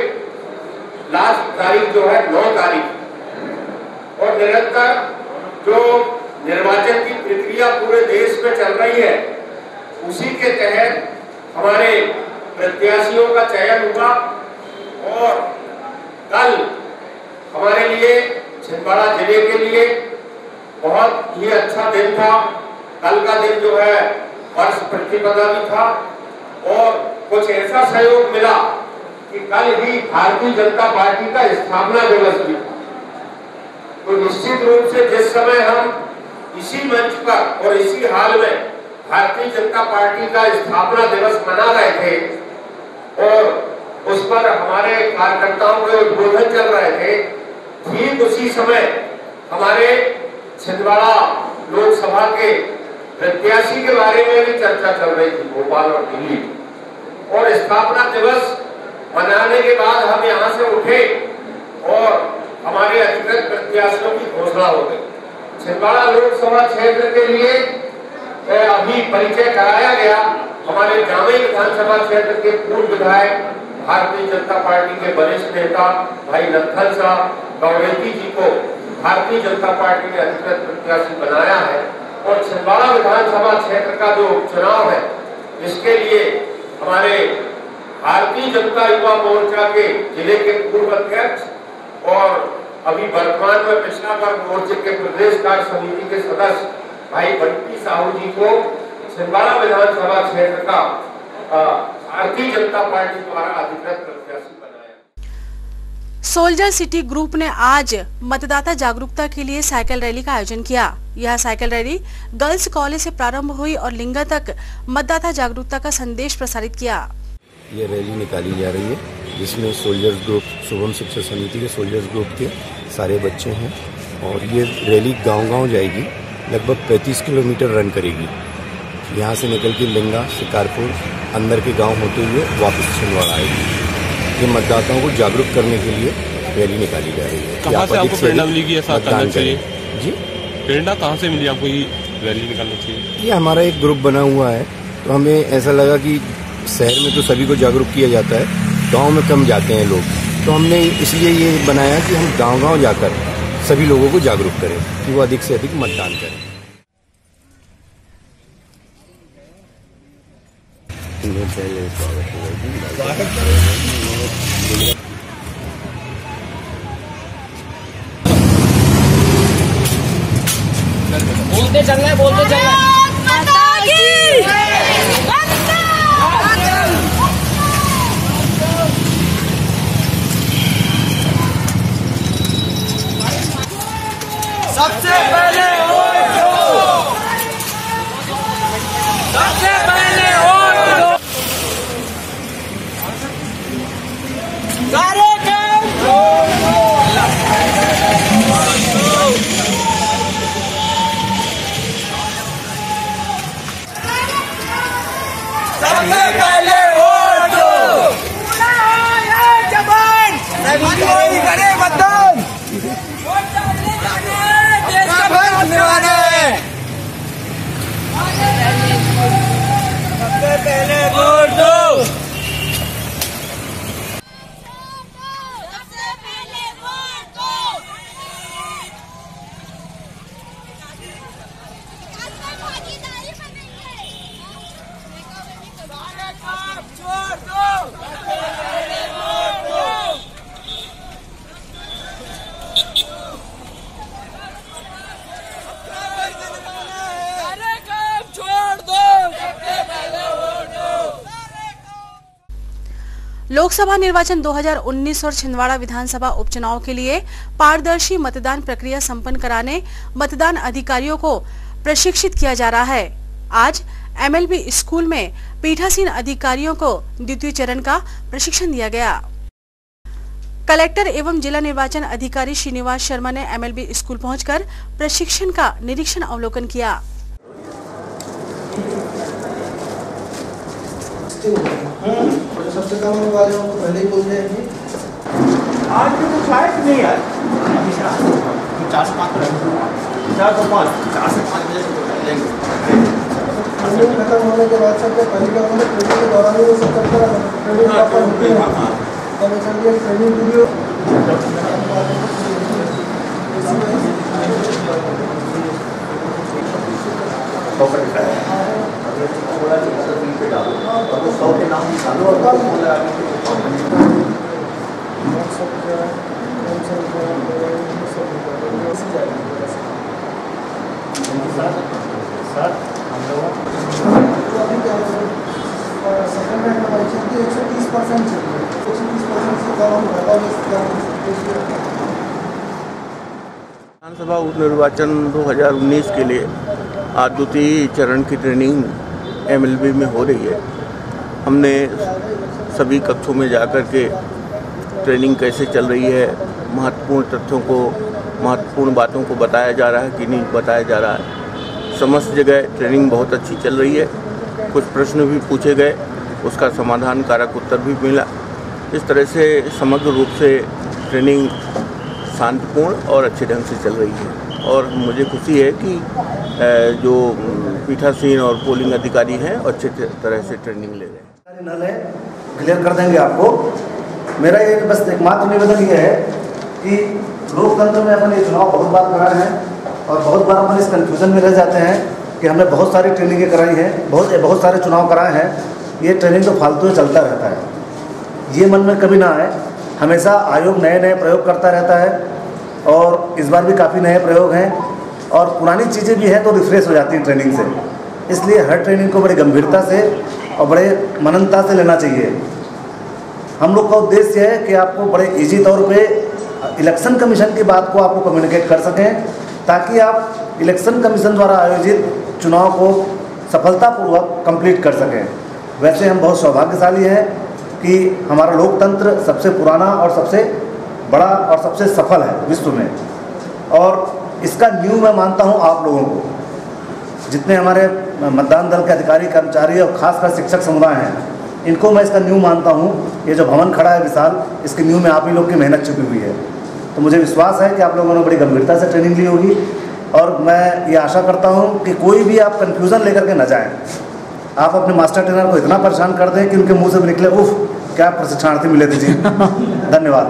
लास्ट तारीख जो है 9 तारीख और निरंतर जो निर्वाचन की प्रक्रिया पूरे देश में चल रही है उसी के तहत हमारे प्रत्याशियों का चयन हुआ और कल हमारे लिए छिंदवाड़ा जिले के लिए बहुत ही अच्छा दिन था। कल का दिन जो है वर्ष प्रतिपदा भी था और कुछ ऐसा सहयोग मिला कि कल ही भारतीय जनता पार्टी का स्थापना दिवस भी था। तो निश्चित रूप से जिस समय हम इसी मंच पर और इसी हाल में भारतीय जनता पार्टी का स्थापना दिवस मना रहे थे और उस पर हमारे कार्यकर्ताओं के उद्बोधन चल रहे थे, ठीक उसी समय हमारे छिंदवाड़ा लोकसभा के प्रत्याशी के बारे में भी चर्चा चल रही थी भोपाल और दिल्ली। और स्थापना दिवस मनाने के बाद हम यहाँ से उठे और हमारे अधिकृत प्रत्याशियों की घोषणा हो गई। छिंदवाड़ा लोकसभा क्षेत्र के लिए अभी परिचय कराया गया। हमारे जामई विधानसभा क्षेत्र के पूर्व विधायक भारतीय जनता पार्टी के वरिष्ठ नेता भाई नथल साहब गौरेती जी को भारतीय जनता पार्टी ने अधिकृत प्रत्याशी बनाया है और छिंदवाड़ा विधानसभा क्षेत्र का जो उपचुनाव है इसके लिए हमारे भारतीय जनता युवा मोर्चा के जिले के पूर्व अध्यक्ष और अभी वर्तमान में पिछड़ा वर्ग मोर्चे के प्रदेश कार्य समिति के सदस्य भाई बंटी साहू जी को छिंदवाड़ा विधानसभा क्षेत्र का भारतीय जनता पार्टी द्वारा अधिकृत प्रत्याशी बनाया। सोल्जर सिटी ग्रुप ने आज मतदाता जागरूकता के लिए साइकिल रैली का आयोजन किया। यह साइकिल रैली गर्ल्स कॉलेज से प्रारंभ हुई और लिंगा तक मतदाता जागरूकता का संदेश प्रसारित किया। ये रैली निकाली जा रही है जिसमें सोल्जर्स ग्रुप शुभम शिक्षा समिति के सोल्जर्स ग्रुप के सारे बच्चे हैं और ये रैली गांव-गांव जाएगी, लगभग 35 किलोमीटर रन करेगी। यहाँ से निकल के लिंगा, शिकारपुर, अंदर के गांव होते हुए वापस छिंदवाड़ा आएगी। ये मतदाताओं को जागरूक करने के लिए रैली निकाली जा रही है। कहाँ से आपको प्रेरणा मिली कि ऐसा करना चाहिए? जी, प्रेरणा कहाँ से मिली आपको ये रैली निकालना चाहिए? ये हमारा एक ग्रुप बना हुआ है तो हमें ऐसा लगा कि शहर में तो सभी को जागरूक किया जाता है, गांव में कम जाते हैं लोग, तो हमने इसलिए ये बनाया कि हम गांव-गांव जाकर सभी लोगों को जागरूक करें कि वो अधिक से अधिक मतदान करें। बोलते चलना है, बोलते चलना है। सबसे पहले वोट दो, सबसे पहले वोट दो। कार्यक्रम सबसे पहले वोट दो। जवान सभी करे मतदान, सबसे पहले वोट दो। सबसे पहले वोट दो। भागीदारी बनेंगे, छोड़ दो। सबसे पहले वोट दो। लोकसभा निर्वाचन 2019 और छिंदवाड़ा विधानसभा उपचुनाव के लिए पारदर्शी मतदान प्रक्रिया संपन्न कराने मतदान अधिकारियों को प्रशिक्षित किया जा रहा है। आज MLB स्कूल में पीठासीन अधिकारियों को द्वितीय चरण का प्रशिक्षण दिया गया। कलेक्टर एवं जिला निर्वाचन अधिकारी श्रीनिवास शर्मा ने MLB स्कूल पहुंचकर प्रशिक्षण का निरीक्षण अवलोकन किया। सबसे कम वाले को पहले ही बोल जाएंगे। आज तो कुछ आया कि नहीं यार? 4 से 5 बजे खत्म होने के बाद सब पहले का हमने ट्रेनिंग के दौरान ही वो सब करते रहा। ट्रेनिंग प्रॉपर होती है। तब चलिए ट्रेनिंग वीडियो विधानसभा उप निर्वाचन 2019 के लिए आज द्वितीय चरण की ट्रेनिंग MLB में हो रही है। हमने सभी कक्षों में जाकर के ट्रेनिंग कैसे चल रही है, महत्वपूर्ण तथ्यों को, महत्वपूर्ण बातों को बताया जा रहा है कि नहीं बताया जा रहा है। समस्त जगह ट्रेनिंग बहुत अच्छी चल रही है। कुछ प्रश्न भी पूछे गए, उसका समाधान कारक उत्तर भी मिला। इस तरह से समग्र रूप से ट्रेनिंग शांतिपूर्ण और अच्छे ढंग से चल रही है और मुझे खुशी है कि जो पीठासीन और पोलिंग अधिकारी हैं अच्छे तरह से ट्रेनिंग ले रहे हैं। क्लियर कर देंगे आपको। मेरा ये बस एकमात्र निवेदन ये है कि लोकतंत्र में अपन ये चुनाव बहुत बार कराए हैं और बहुत बार अपन इस कन्फ्यूजन में रह जाते हैं कि हमने बहुत सारी ट्रेनिंगें कराई हैं, बहुत सारे चुनाव कराए हैं, ये ट्रेनिंग तो फालतू में चलता रहता है। ये मन में कभी ना आए। हमेशा आयोग नए नए प्रयोग करता रहता है और इस बार भी काफ़ी नए प्रयोग हैं और पुरानी चीज़ें भी हैं तो रिफ्रेश हो जाती हैं ट्रेनिंग से। इसलिए हर ट्रेनिंग को बड़ी गंभीरता से और बड़े मननता से लेना चाहिए। हम लोग का उद्देश्य है कि आपको बड़े इजी तौर पे इलेक्शन कमीशन की बात को आपको कम्युनिकेट कर सकें ताकि आप इलेक्शन कमीशन द्वारा आयोजित चुनाव को सफलतापूर्वक कंप्लीट कर सकें। वैसे हम बहुत सौभाग्यशाली हैं कि हमारा लोकतंत्र सबसे पुराना और सबसे बड़ा और सबसे सफल है विश्व में और इसका न्यू मैं मानता हूं आप लोगों को, जितने हमारे मतदान दल के अधिकारी कर्मचारी और खासकर शिक्षक समुदाय हैं, इनको मैं इसका न्यू मानता हूं। ये जो भवन खड़ा है विशाल, इसके न्यू में आप ही लोग की मेहनत छुपी हुई है। तो मुझे विश्वास है कि आप लोगों ने बड़ी गंभीरता से ट्रेनिंग ली होगी और मैं ये आशा करता हूं कि कोई भी आप कन्फ्यूज़न लेकर के न जाएं। आप अपने मास्टर ट्रेनर को इतना परेशान कर दें कि उनके मुंह से भी निकले उफ क्या प्रशिक्षणार्थी मिले थे जी। धन्यवाद।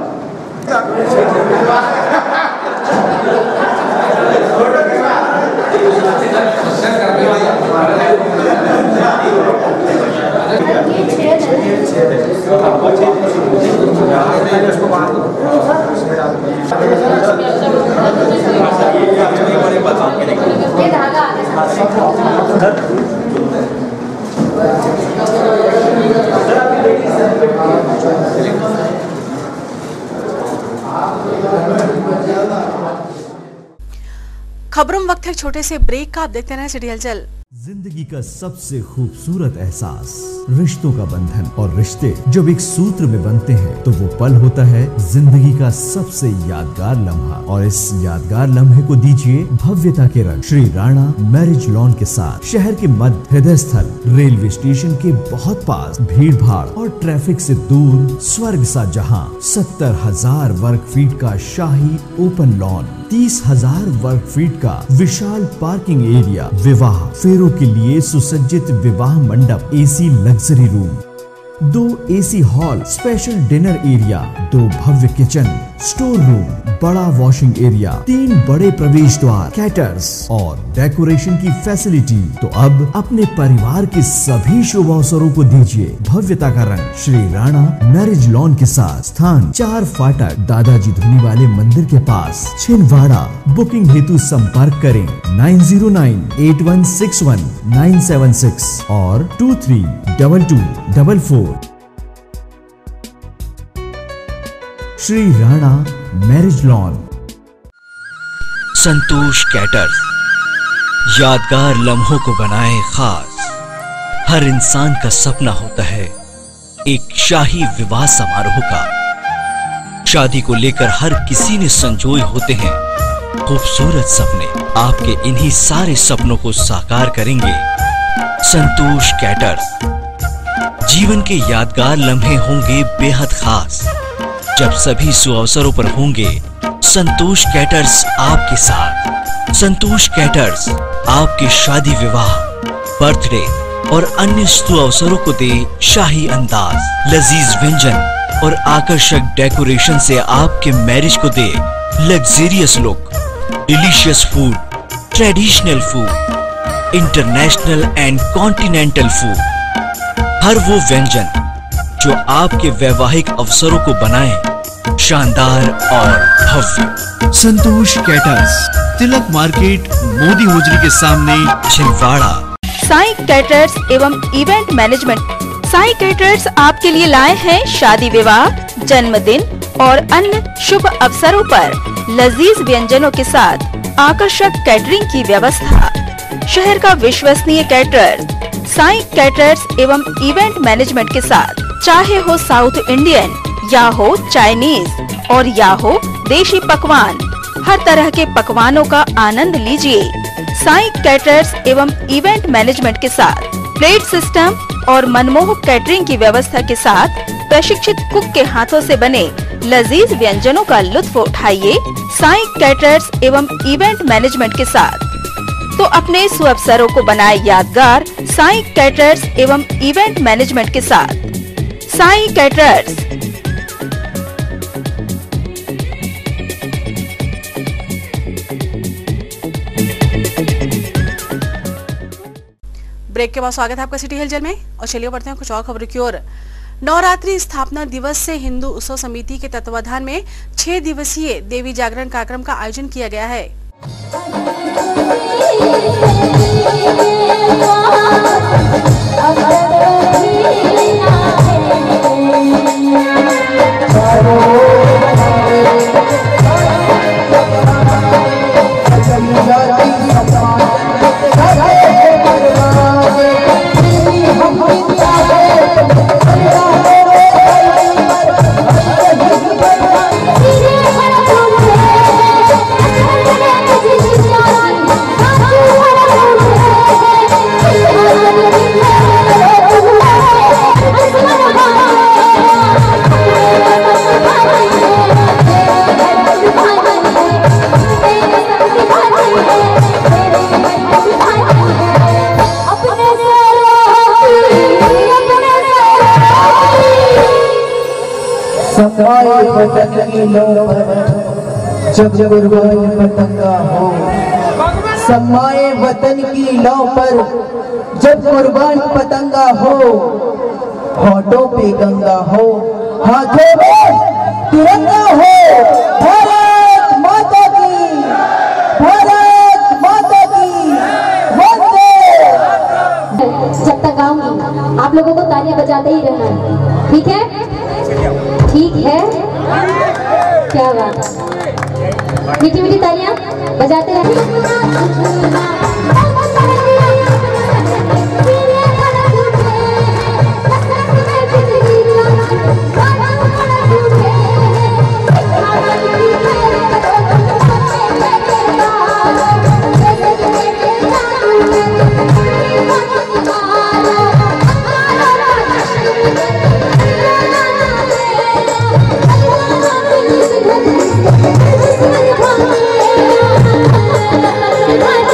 खबरों में वक्त है छोटे से ब्रेक का। आप देखते रहे सिटी हलचल। जिंदगी का सबसे खूबसूरत एहसास रिश्तों का बंधन, और रिश्ते जब एक सूत्र में बनते हैं तो वो पल होता है जिंदगी का सबसे यादगार लम्हा। और इस यादगार लम्हे को दीजिए भव्यता के रंग श्री राणा मैरिज लॉन के साथ। शहर के मध्य हृदय स्थल, रेलवे स्टेशन के बहुत पास, भीड़ भाड़ और ट्रैफिक से दूर, स्वर्ग सा जहां। 70,000 वर्ग फीट का शाही ओपन लॉन, 30,000 वर्ग फीट का विशाल पार्किंग एरिया, विवाह फेरों के लिए सुसज्जित विवाह मंडप, AC luxury room, 2 AC hall, special dinner area, 2 भव्य किचन, स्टोर रूम, बड़ा वॉशिंग एरिया, 3 बड़े प्रवेश द्वार, कैटर्स और डेकोरेशन की फैसिलिटी। तो अब अपने परिवार के सभी शुभ अवसरों को दीजिए भव्यता का रंग श्री राणा मैरिज लॉन के साथ। स्थान 4 फाटक, दादाजी धुनी वाले मंदिर के पास, छिंदवाड़ा। बुकिंग हेतु संपर्क करें 9098161976 और 232244। Shri Rana marriage lawn. Santosh caterers, यादगार लम्हों को बनाए खास। हर इंसान का सपना होता है एक शाही विवाह समारोह का। शादी को लेकर हर किसी ने संजोए होते हैं खूबसूरत सपने। आपके इन्हीं सारे सपनों को साकार करेंगे संतोष कैटर्स। जीवन के यादगार लम्हे होंगे बेहद खास जब सभी सुअवसरों पर होंगे संतोष कैटर्स आपके साथ। संतोष कैटर्स आपके शादी विवाह, बर्थडे और अन्य सुअवसरों को दे शाही अंदाज, लजीज व्यंजन और आकर्षक डेकोरेशन से आपके मैरिज को दे luxurious look, delicious food, traditional food, international and continental food. हर वो व्यंजन जो आपके वैवाहिक अवसरों को बनाए शानदार और भव्य। संतोष कैटर्स, तिलक मार्केट, मोदी होजरी के सामने, छिंदवाड़ा। साईं कैटर्स एवं इवेंट मैनेजमेंट। साईं कैटर्स आपके लिए लाए हैं शादी विवाह, जन्मदिन और अन्य शुभ अवसरों पर लजीज व्यंजनों के साथ आकर्षक कैटरिंग की व्यवस्था। शहर का विश्वसनीय कैटरर साईं कैटर्स एवं इवेंट मैनेजमेंट के साथ, चाहे हो साउथ इंडियन या हो चाइनीज और या हो देशी पकवान, हर तरह के पकवानों का आनंद लीजिए। साईं कैटर्स एवं इवेंट मैनेजमेंट के साथ प्लेट सिस्टम और मनमोहक कैटरिंग की व्यवस्था के साथ प्रशिक्षित कुक के हाथों से बने लजीज व्यंजनों का लुत्फ उठाइए। साईं कैटर्स एवं इवेंट मैनेजमेंट के साथ तो अपने सुअवसरों को बनाए यादगार साईं कैटर्स एवं इवेंट मैनेजमेंट के साथ। साईं कैटर्स। ब्रेक के बाद स्वागत है आपका सिटी हलचल में और चलिए बढ़ते हैं कुछ और खबरों की ओर। नवरात्रि स्थापना दिवस से हिंदू उत्सव समिति के तत्वाधान में 6 दिवसीय देवी जागरण कार्यक्रम का आयोजन किया गया है। समाए वतन की लो जब कुर्बान पतंगा हो। समाए वतन की लौ पर जब कुर्बान पतंगा हो। होठों पे गंगा हो, हाथों में तिरंगा हो। भारत माता की, भारत माता की वंदे। जब तक आऊंगी आप लोगों को तालियां बजाते ही रहना है, ठीक है? ठीक है, क्या बात। मीठी मीठी तालियां बजाते रहिए। Bye.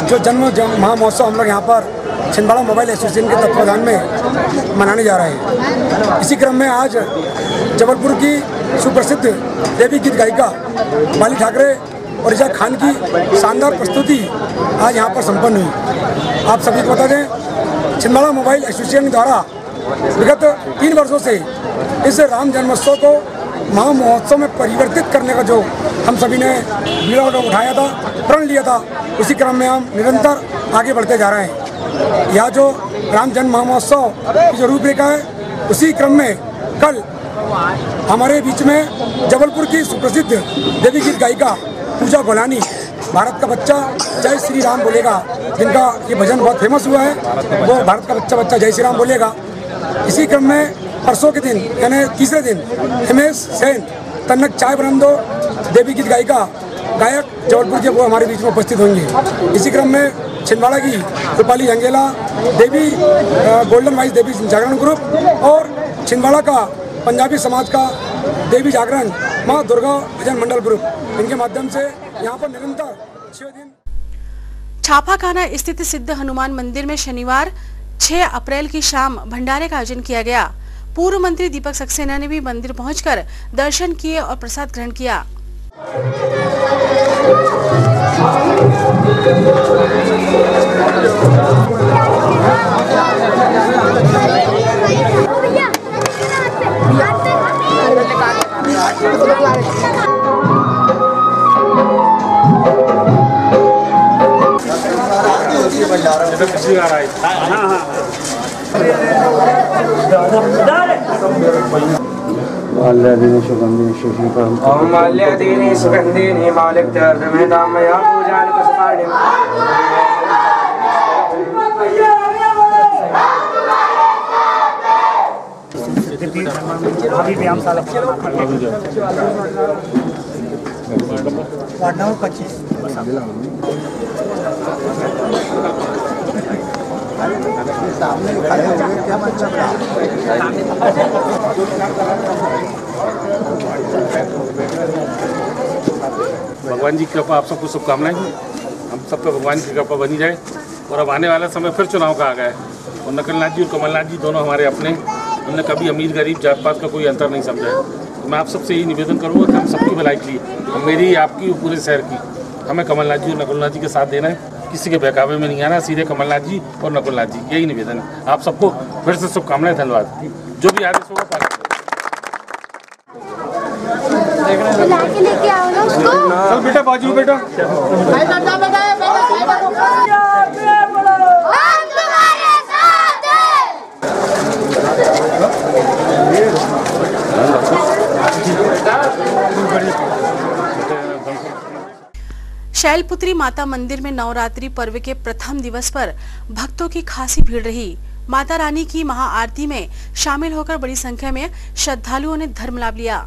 जो जन्म महामहोत्सव हम लोग यहाँ पर छिंदवाड़ा मोबाइल एसोसिएशन के तत्वाधान में मनाने जा रहे हैं। इसी क्रम में आज जबलपुर की सुप्रसिद्ध देवी गीत गायिका बाली ठाकरे और रिजा खान की शानदार प्रस्तुति आज यहाँ पर संपन्न हुई। आप सभी को बता दें, छिंदवाड़ा मोबाइल एसोसिएशन द्वारा विगत 3 वर्षों से इस राम जन्मोत्सव को महामहोत्सव में परिवर्तित करने का जो हम सभी ने बीड़ा उठाया था, प्रण लिया था, उसी क्रम में हम निरंतर आगे बढ़ते जा रहे हैं। यह जो राम जन्म महामहोत्सव की जो रूपरेखा है, उसी क्रम में कल हमारे बीच में जबलपुर की सुप्रसिद्ध देवी गीत गायिका पूजा गोलानी, भारत का बच्चा जय श्री राम बोलेगा, जिनका ये भजन बहुत फेमस हुआ है, वो भारत का बच्चा बच्चा जय श्री राम बोलेगा। इसी क्रम में परसों के दिन यानी तीसरे दिन हिमेश सेन, तन्नक चाय बरंदो, देवी गीत गायिका गायक जबलपुर के, वो हमारे बीच में उपस्थित होंगे। इसी क्रम में छिंदवाड़ा की रूपाली जंगेला, देवी गोल्डन वाइस देवी जागरण ग्रुप और छिंदवाड़ा का पंजाबी समाज का देवी जागरण माँ दुर्गा भजन मंडल ग्रुप, इनके माध्यम से यहाँ पर निरंतर 6 दिन। छापाखाना स्थित सिद्ध हनुमान मंदिर में शनिवार 6 अप्रैल की शाम भंडारे का आयोजन किया गया। पूर्व मंत्री दीपक सक्सेना ने भी मंदिर पहुंचकर दर्शन किए और प्रसाद ग्रहण किया। माल्यादीनि सुगंधीनि मालिक्तर्धमेधामया पूजानि पुष्पाणि व्यायामशाला भगवान जी की कृपा, आप सबको शुभकामनाएं। हम सब पे भगवान की कृपा बनी जाए। और अब आने वाला समय फिर चुनाव का आ गया है और नकलनाथ जी और कमलनाथ जी दोनों हमारे अपने, उन्होंने कभी अमीर गरीब जात पात का कोई अंतर नहीं समझा है। तो मैं आप सबसे यही निवेदन करूँगा कि हम सबकी भलाई के लिए, और मेरी आपकी पूरे शहर की, हमें कमलनाथ जी और नकुलनाथ जी के साथ देना है। किसी के बहकावे में नहीं आना, सीधे कमलनाथ जी और नकुलनाथ जी, यही निवेदन है। आप सबको फिर से शुभकामनाएं, धन्यवाद। जो भी आदेश होगा पालन लेके आओ ना उसको। चल बेटा, बाजू बेटा। शैलपुत्री माता मंदिर में नवरात्रि पर्व के प्रथम दिवस पर भक्तों की खासी भीड़ रही। माता रानी की महाआरती में शामिल होकर बड़ी संख्या में श्रद्धालुओं ने धर्म लाभ लिया।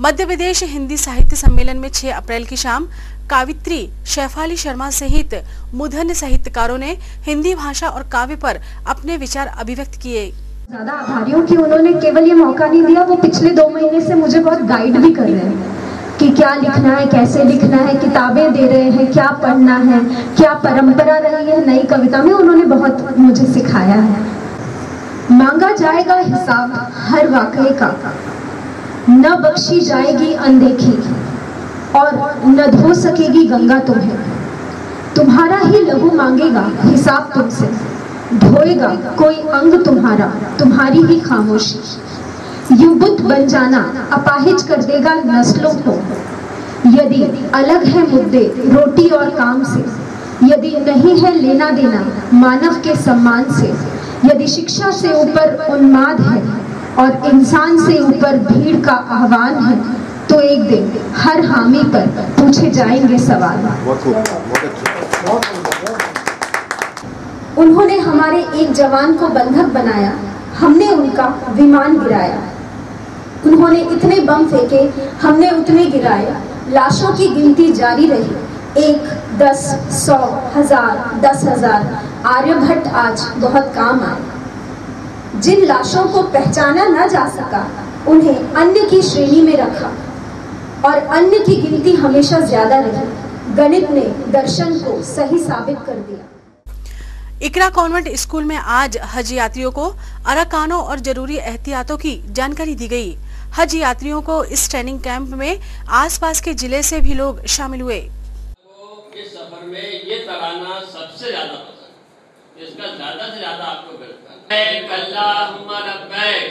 मध्य प्रदेश हिंदी साहित्य सम्मेलन में 6 अप्रैल की शाम कावित्री शेफाली शर्मा सहित मुधन्य साहित्यकारों ने हिंदी भाषा और काव्य पर अपने विचार अभिव्यक्त किए। ज्यादा आभारी हूँ कि उन्होंने केवल ये मौका नहीं दिया, वो पिछले 2 महीने से मुझे बहुत गाइड भी कर रहे हैं कि क्या लिखना है, कैसे लिखना है, किताबें दे रहे हैं, क्या पढ़ना है, क्या परंपरा रही है नई कविता में, उन्होंने बहुत मुझे सिखाया है। मांगा जाएगा हिसाब हर वाकये का, न बख्शी जाएगी अनदेखी और न धो सकेगी गंगा तुम्हें। तुम्हारा ही लहू मांगेगा हिसाब तुमसे, धोएगा कोई अंग तुम्हारा, तुम्हारी ही खामोशी। यूं बुत बन जाना अपाहिज कर देगा नस्लों को, यदि अलग है मुद्दे रोटी और काम से, यदि नहीं है लेना देना मानव के सम्मान से, यदि शिक्षा से ऊपर उन्माद है और इंसान से ऊपर भीड़ का आह्वान है, तो एक दिन हर हामी पर पूछे जाएंगे सवाल। उन्होंने हमारे एक जवान को बंधक बनाया, हमने उनका विमान गिराया। उन्होंने इतने बम फेंके, हमने उतने गिराए। लाशों की गिनती जारी रही, 1, 10, 100, 1000, 10,000। आर्यभट्ट आज बहुत काम आए। जिन लाशों को पहचाना न जा सका, उन्हें अन्य की श्रेणी में रखा और अन्य की गिनती हमेशा ज्यादा रही। गणित ने दर्शन को सही साबित कर दिया। इकरा कॉन्वेंट स्कूल में आज हज यात्रियों को अरकानों और जरूरी एहतियातों की जानकारी दी गई। हज यात्रियों को इस ट्रेनिंग कैंप में आसपास के जिले से भी लोग शामिल हुए। इस सफर में ये तराना सबसे ज्यादा पसंद, इसका ज्यादा से ज्यादा आपको मिलता है। अल्लाहुम्मा लब्बैक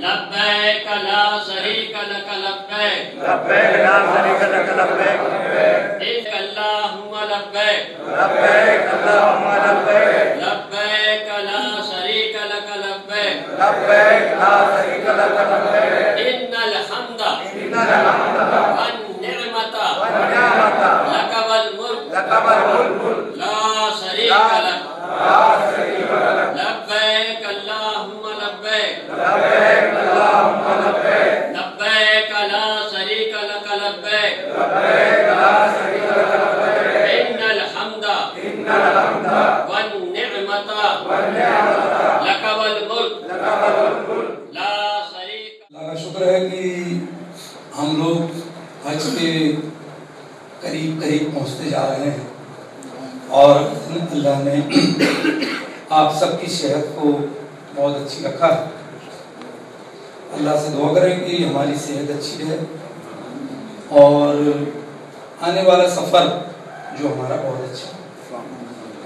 लब्बैक ला शरीका लक लब्बैक अल्लाहुम्मा लब्बैक लब्बैक ला शरीका लक लब्बैक इन्नल हम्दा वन निअमता लक वल मुल्क ला शरीका लक लब्बैक अल्लाहुम्मा लब्बैक लब्बैक ला शरीका लक लब्बैक इन्नल हम्दा वन निअमता लक वल मुल्क ला शरीका। अल्लाह का शुक्र है कि हम लोग हज के करीब करीब पहुंचते जा रहे हैं और अल्लाह ने आप सबकी सेहत को बहुत अच्छी रखा है। अल्लाह से दुआ करें कि हमारी सेहत अच्छी रहे और आने वाला सफ़र जो हमारा बहुत अच्छा,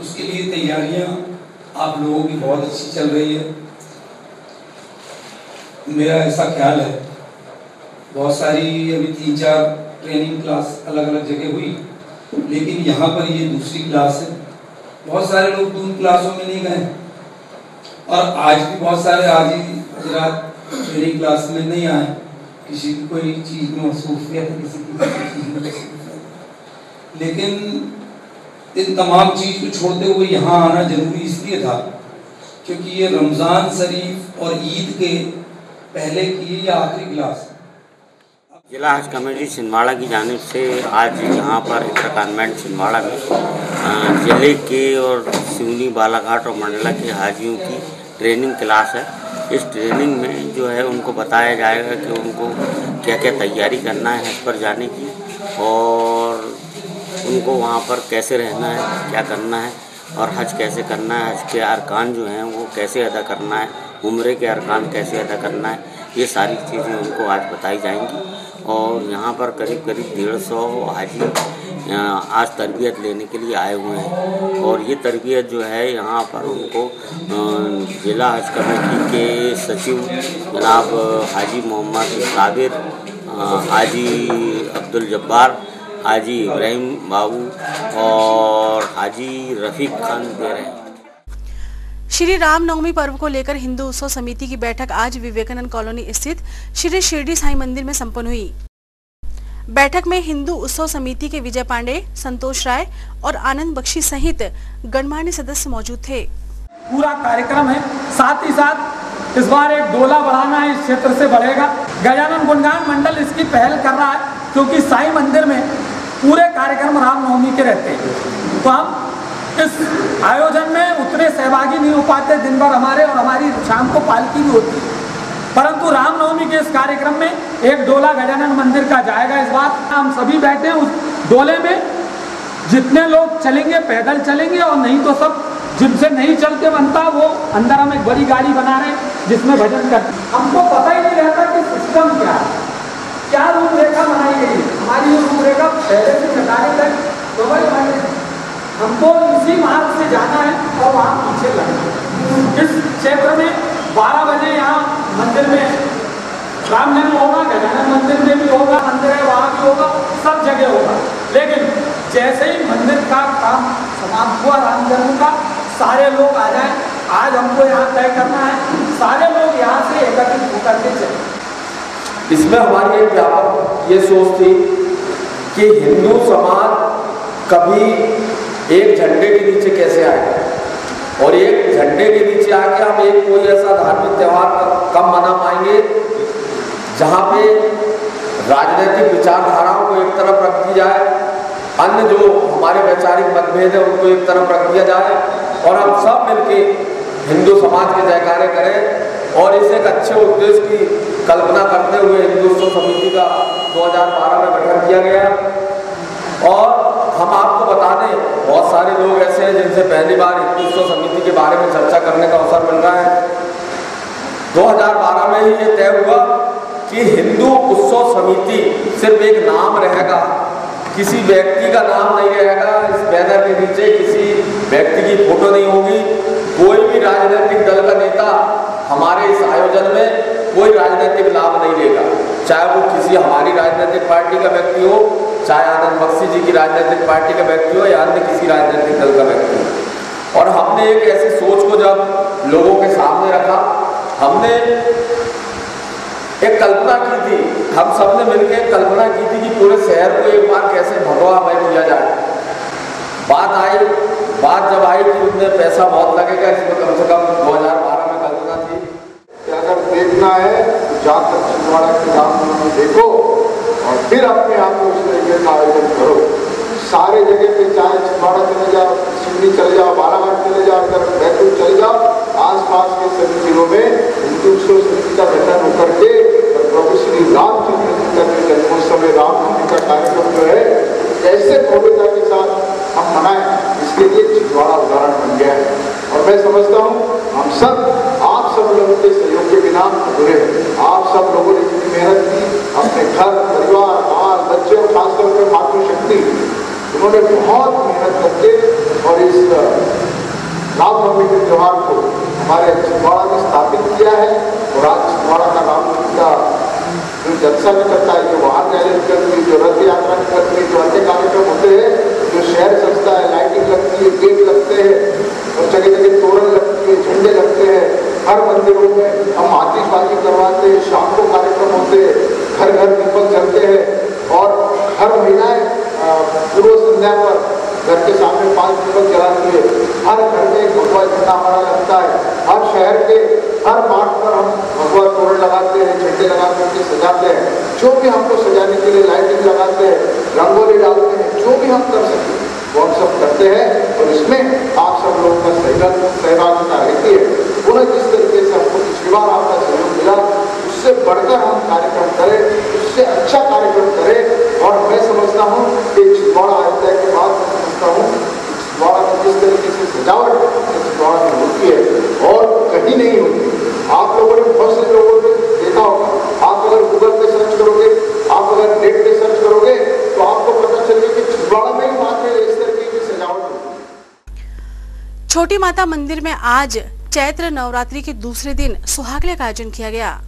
उसके लिए तैयारियां आप लोगों की बहुत अच्छी चल रही है। मेरा ऐसा ख्याल है, बहुत सारी अभी 3-4 ट्रेनिंग क्लास अलग अलग जगह हुई, लेकिन यहाँ पर ये दूसरी क्लास है। बहुत सारे लोग उन क्लासों में नहीं गए और आज भी बहुत सारे आज ही हजरात ट्रेनिंग क्लास में नहीं आए। किसी की कोई चीज़ में मसरूफियत है, किसी की चीज़ में मसरूफियत है, लेकिन इन तमाम चीज़ को छोड़ते हुए यहाँ आना जरूरी इसलिए था क्योंकि ये रमज़ान शरीफ और ईद के पहले की ये आखिरी क्लास। जिला हज कमेटी छिंदवाड़ा की जानिब से आज यहाँ पर इकरा कॉन्वेंट छिंदवाड़ा में जिले के और सिवनी, बालाघाट और मंडला के हाजियों की ट्रेनिंग क्लास है। इस ट्रेनिंग में जो है उनको बताया जाएगा कि उनको क्या क्या तैयारी करना है हज पर जाने की और उनको वहाँ पर कैसे रहना है, क्या करना है और हज कैसे करना है, हज के अरकान जो हैं वो कैसे अदा करना है, उम्रे के अरकान कैसे अदा करना है, ये सारी चीज़ें उनको आज बताई जाएंगी। और यहाँ पर करीब करीब 150 हाजी आज तरबियत लेने के लिए आए हुए हैं और ये तरबियत जो है यहाँ पर उनको जिला हज कमेटी के सचिव जनाब हाजी मोहम्मद साबिर, हाजी अब्दुल जब्बार, हाजी इब्राहिम बाबू और हाजी रफ़ीक खान दे रहे हैं। श्री रामनवमी पर्व को लेकर हिंदू उत्सव समिति की बैठक आज विवेकानंद कॉलोनी स्थित श्री शिरडी साईं मंदिर में संपन्न हुई। बैठक में हिंदू उत्सव समिति के विजय पांडे, संतोष राय और आनंद बख्शी सहित गणमान्य सदस्य मौजूद थे। पूरा कार्यक्रम है, साथ ही साथ इस बार एक डोला बढ़ाना इस क्षेत्र से बढ़ेगा। गजानन गुणगान मंडल इसकी पहल कर रहा है, क्योंकि साईं मंदिर में पूरे कार्यक्रम रामनवमी के रहते हैं, तो हम इस आयोजन में उतने सहभागी नहीं हो पाते दिन भर हमारे, और हमारी शाम को पालकी भी होती है, परंतु रामनवमी के इस कार्यक्रम में एक डोला गजानन मंदिर का जाएगा। इस बार हम सभी बैठे हैं, उस डोले में जितने लोग चलेंगे पैदल चलेंगे, और नहीं तो सब जिनसे नहीं चलते बनता वो अंदर हम एक बड़ी गाड़ी बना रहे हैं जिसमें भजन करते। हमको पता ही नहीं रहता कि सिस्टम क्या है, क्या रूपरेखा बनाई गई है। हमारी ये रूपरेखा पहले से निर्धारित है, तो भाई हमको इसी मार्ग से जाना है और वहाँ पीछे लगना है। इस क्षेत्र में 12 बजे यहाँ मंदिर में राम जन्म होगा, गजानन मंदिर में भी होगा, मंदिर है वहाँ भी होगा, सब जगह होगा। लेकिन जैसे ही मंदिर का काम समाप्त हुआ राम जन्म का, सारे लोग आ जाएं। आज हमको यहाँ तय करना है सारे लोग यहाँ से एकत्रित होकर के चले। इसमें हमारी एक व्यापक ये सोच थी कि हिंदू समाज कभी एक झंडे के नीचे कैसे आएगा, और एक झंडे के नीचे आके हम एक कोई ऐसा धार्मिक त्यौहार कब मना पाएंगे जहाँ पे राजनीतिक विचारधाराओं को एक तरफ रख दी जाए, अन्य जो हमारे वैचारिक मतभेद है उनको एक तरफ रख दिया जाए, और हम सब मिलके हिंदू समाज के जयकारे करें। और इस एक अच्छे उद्देश्य की कल्पना करते हुए हिंदू उत्सव समिति का 2012 में गठन किया गया। और हम आपको बता दें, बहुत सारे लोग ऐसे हैं जिनसे पहली बार हिंदू उत्सव समिति के बारे में चर्चा करने का अवसर मिल रहा है। 2012 में ही ये तय हुआ कि हिंदू उत्सव समिति सिर्फ एक नाम रहेगा, किसी व्यक्ति का नाम नहीं रहेगा। इस बैनर के नीचे किसी व्यक्ति की फोटो नहीं होगी। कोई भी राजनीतिक दल का नेता हमारे इस आयोजन में कोई राजनीतिक लाभ नहीं लेगा, चाहे वो किसी हमारी राजनीतिक पार्टी का व्यक्ति हो, चाहे आनंद बख्शी जी की राजनीतिक पार्टी का व्यक्ति हो, या अन्य किसी राजनीतिक दल का व्यक्ति हो। और हमने एक ऐसी सोच को जब लोगों के सामने रखा, हमने एक कल्पना की थी, हम सब ने मिलकर कल्पना की थी कि पूरे शहर को एक बार कैसे भगवामय किया जाए। बात जब आई कि उनमें पैसा बहुत लगेगा, इसमें कम से कम 2012 में कल्पना थी कि अगर देखना है तो जाकर छिंदवाड़ा के रामनवमी देखो और फिर अपने आप को उस तरीके का आयोजन करो। सारे जगह पे चाहे छिंदवाड़ा चले जाओ, सिवनी चले जाओ, बालाघाट चले जाओ, इधर बैतूल चले जाओ, आसपास के सभी जिलों में हिंदू उत्सव समिति का गठन होकर के प्रभु श्री रामचंद्र जी का जन्मोत्सव में रामनवमी का कार्यक्रम जो है कैसे भव्यता के साथ हम मनाएं, इसके लिए छिंदवाड़ा उदाहरण बन गया है। और मैं समझता हूँ हम सब, आप सब लोगों के सहयोग के बिना अधूरे हैं। आप सब लोगों ने इतनी मेहनत की, अपने घर परिवार बाल बच्चे और खासतौर पर मातृशक्ति, उन्होंने बहुत मेहनत करके और इस रामनवमी के त्यौहार को हमारे छिंदवाड़ा में स्थापित किया है। और आज छिंदवाड़ा का रामनवमी का जो जलसा भी करता है, जो वाहन रैली करती है, जो रथ यात्रा करती है, जो अन्य कार्यक्रम होते हैं, जो शहर सजता है, लाइटिंग लगती है, गेट लगते हैं और जगह जगह तोरण लगती है, झंडे लगते हैं। हर मंदिरों में हम आतिशबाजी करवाते हैं, शाम को कार्यक्रम होते हैं, घर घर दीपक जलते हैं और हर महिलाएं पूर्व संध्या पर घर के सामने 5 दीपक जलाती है। हर घर में एक भगवा झंडा हमारा लगता है। हर शहर के हर मार्ग पर हम भगवा तोरण लगाते हैं, झंडे लगा करके सजाते हैं। जो भी हमको सजाने के लिए लाइटिंग लगाते हैं, रंगोली डालते हैं, जो भी हम कर सकते हैं वो हम सब करते हैं। और इसमें आप सब लोगों का सहभागिता रहती है। पुनः जिस तरीके से हमको पिछली बार आपका सहयोग मिला, उससे बढ़कर हम कार्यक्रम करें, उससे अच्छा कार्यक्रम करें। और मैं समझता हूँ कि छिंदवाड़ा अयोध्या के बाद मैं समझता हूँ छिंदवाड़ा में जिस तरीके से सजावट छिंदवाड़ा में होती है और कहीं नहीं होती। आप लोगों ने बहुत से लोगों ने देखा होगा, आप अगर गूगल पे सर्च करोगे, आप अगर नेट पे सर्च करोगे तो आपको पता चलेगा कि छिंदवाड़ा में ही मात्र इस तरीके की सजावट होती है। छोटी माता मंदिर में आज चैत्र नवरात्रि के दूसरे दिन सुहागले का आयोजन किया गया।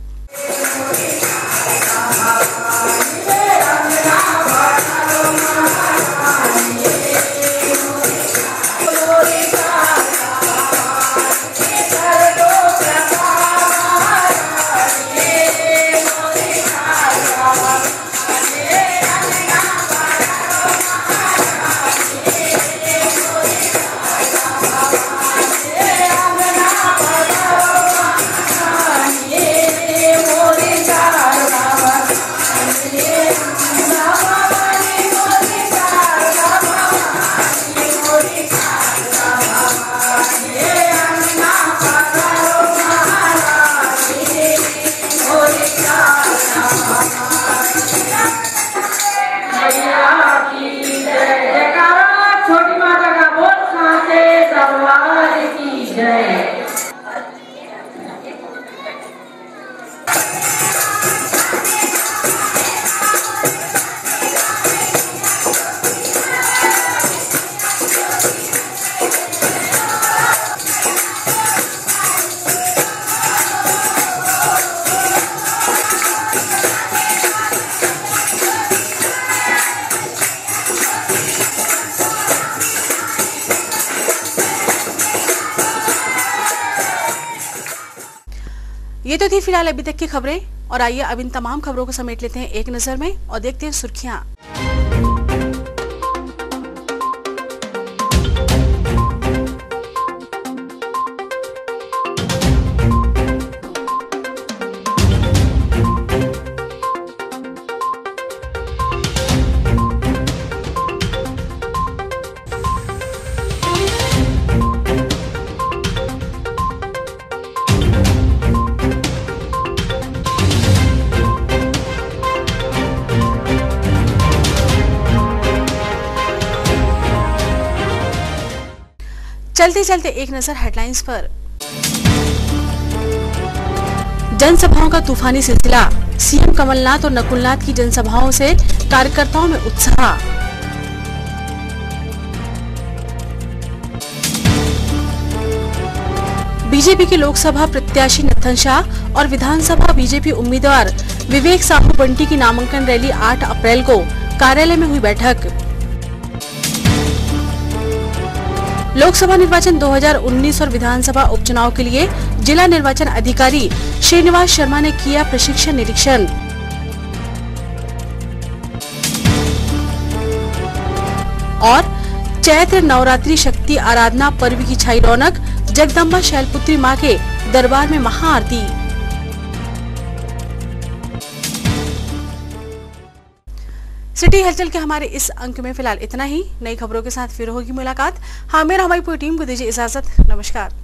ये तो थी फिलहाल अभी तक की खबरें, और आइए अब इन तमाम खबरों को समेट लेते हैं एक नजर में और देखते हैं सुर्खियां। चलते चलते एक नजर हेडलाइंस पर। जनसभाओं का तूफानी सिलसिला, सीएम कमलनाथ और नकुलनाथ की जनसभाओं से कार्यकर्ताओं में उत्साह। बीजेपी के लोकसभा प्रत्याशी नत्थन शाह और विधानसभा बीजेपी उम्मीदवार विवेक साहू बंटी की नामांकन रैली 8 अप्रैल को कार्यालय में हुई बैठक। लोकसभा निर्वाचन 2019 और विधानसभा उपचुनाव के लिए जिला निर्वाचन अधिकारी श्रीनिवास शर्मा ने किया प्रशिक्षण निरीक्षण। और चैत्र नवरात्रि शक्ति आराधना पर्व की छाई रौनक, जगदम्बा शैलपुत्री मां के दरबार में महाआरती। सिटी हलचल के हमारे इस अंक में फिलहाल इतना ही। नई खबरों के साथ फिर होगी मुलाकात। हाँ, मेरा हमारी पूरी टीम को दीजिए इजाजत। नमस्कार।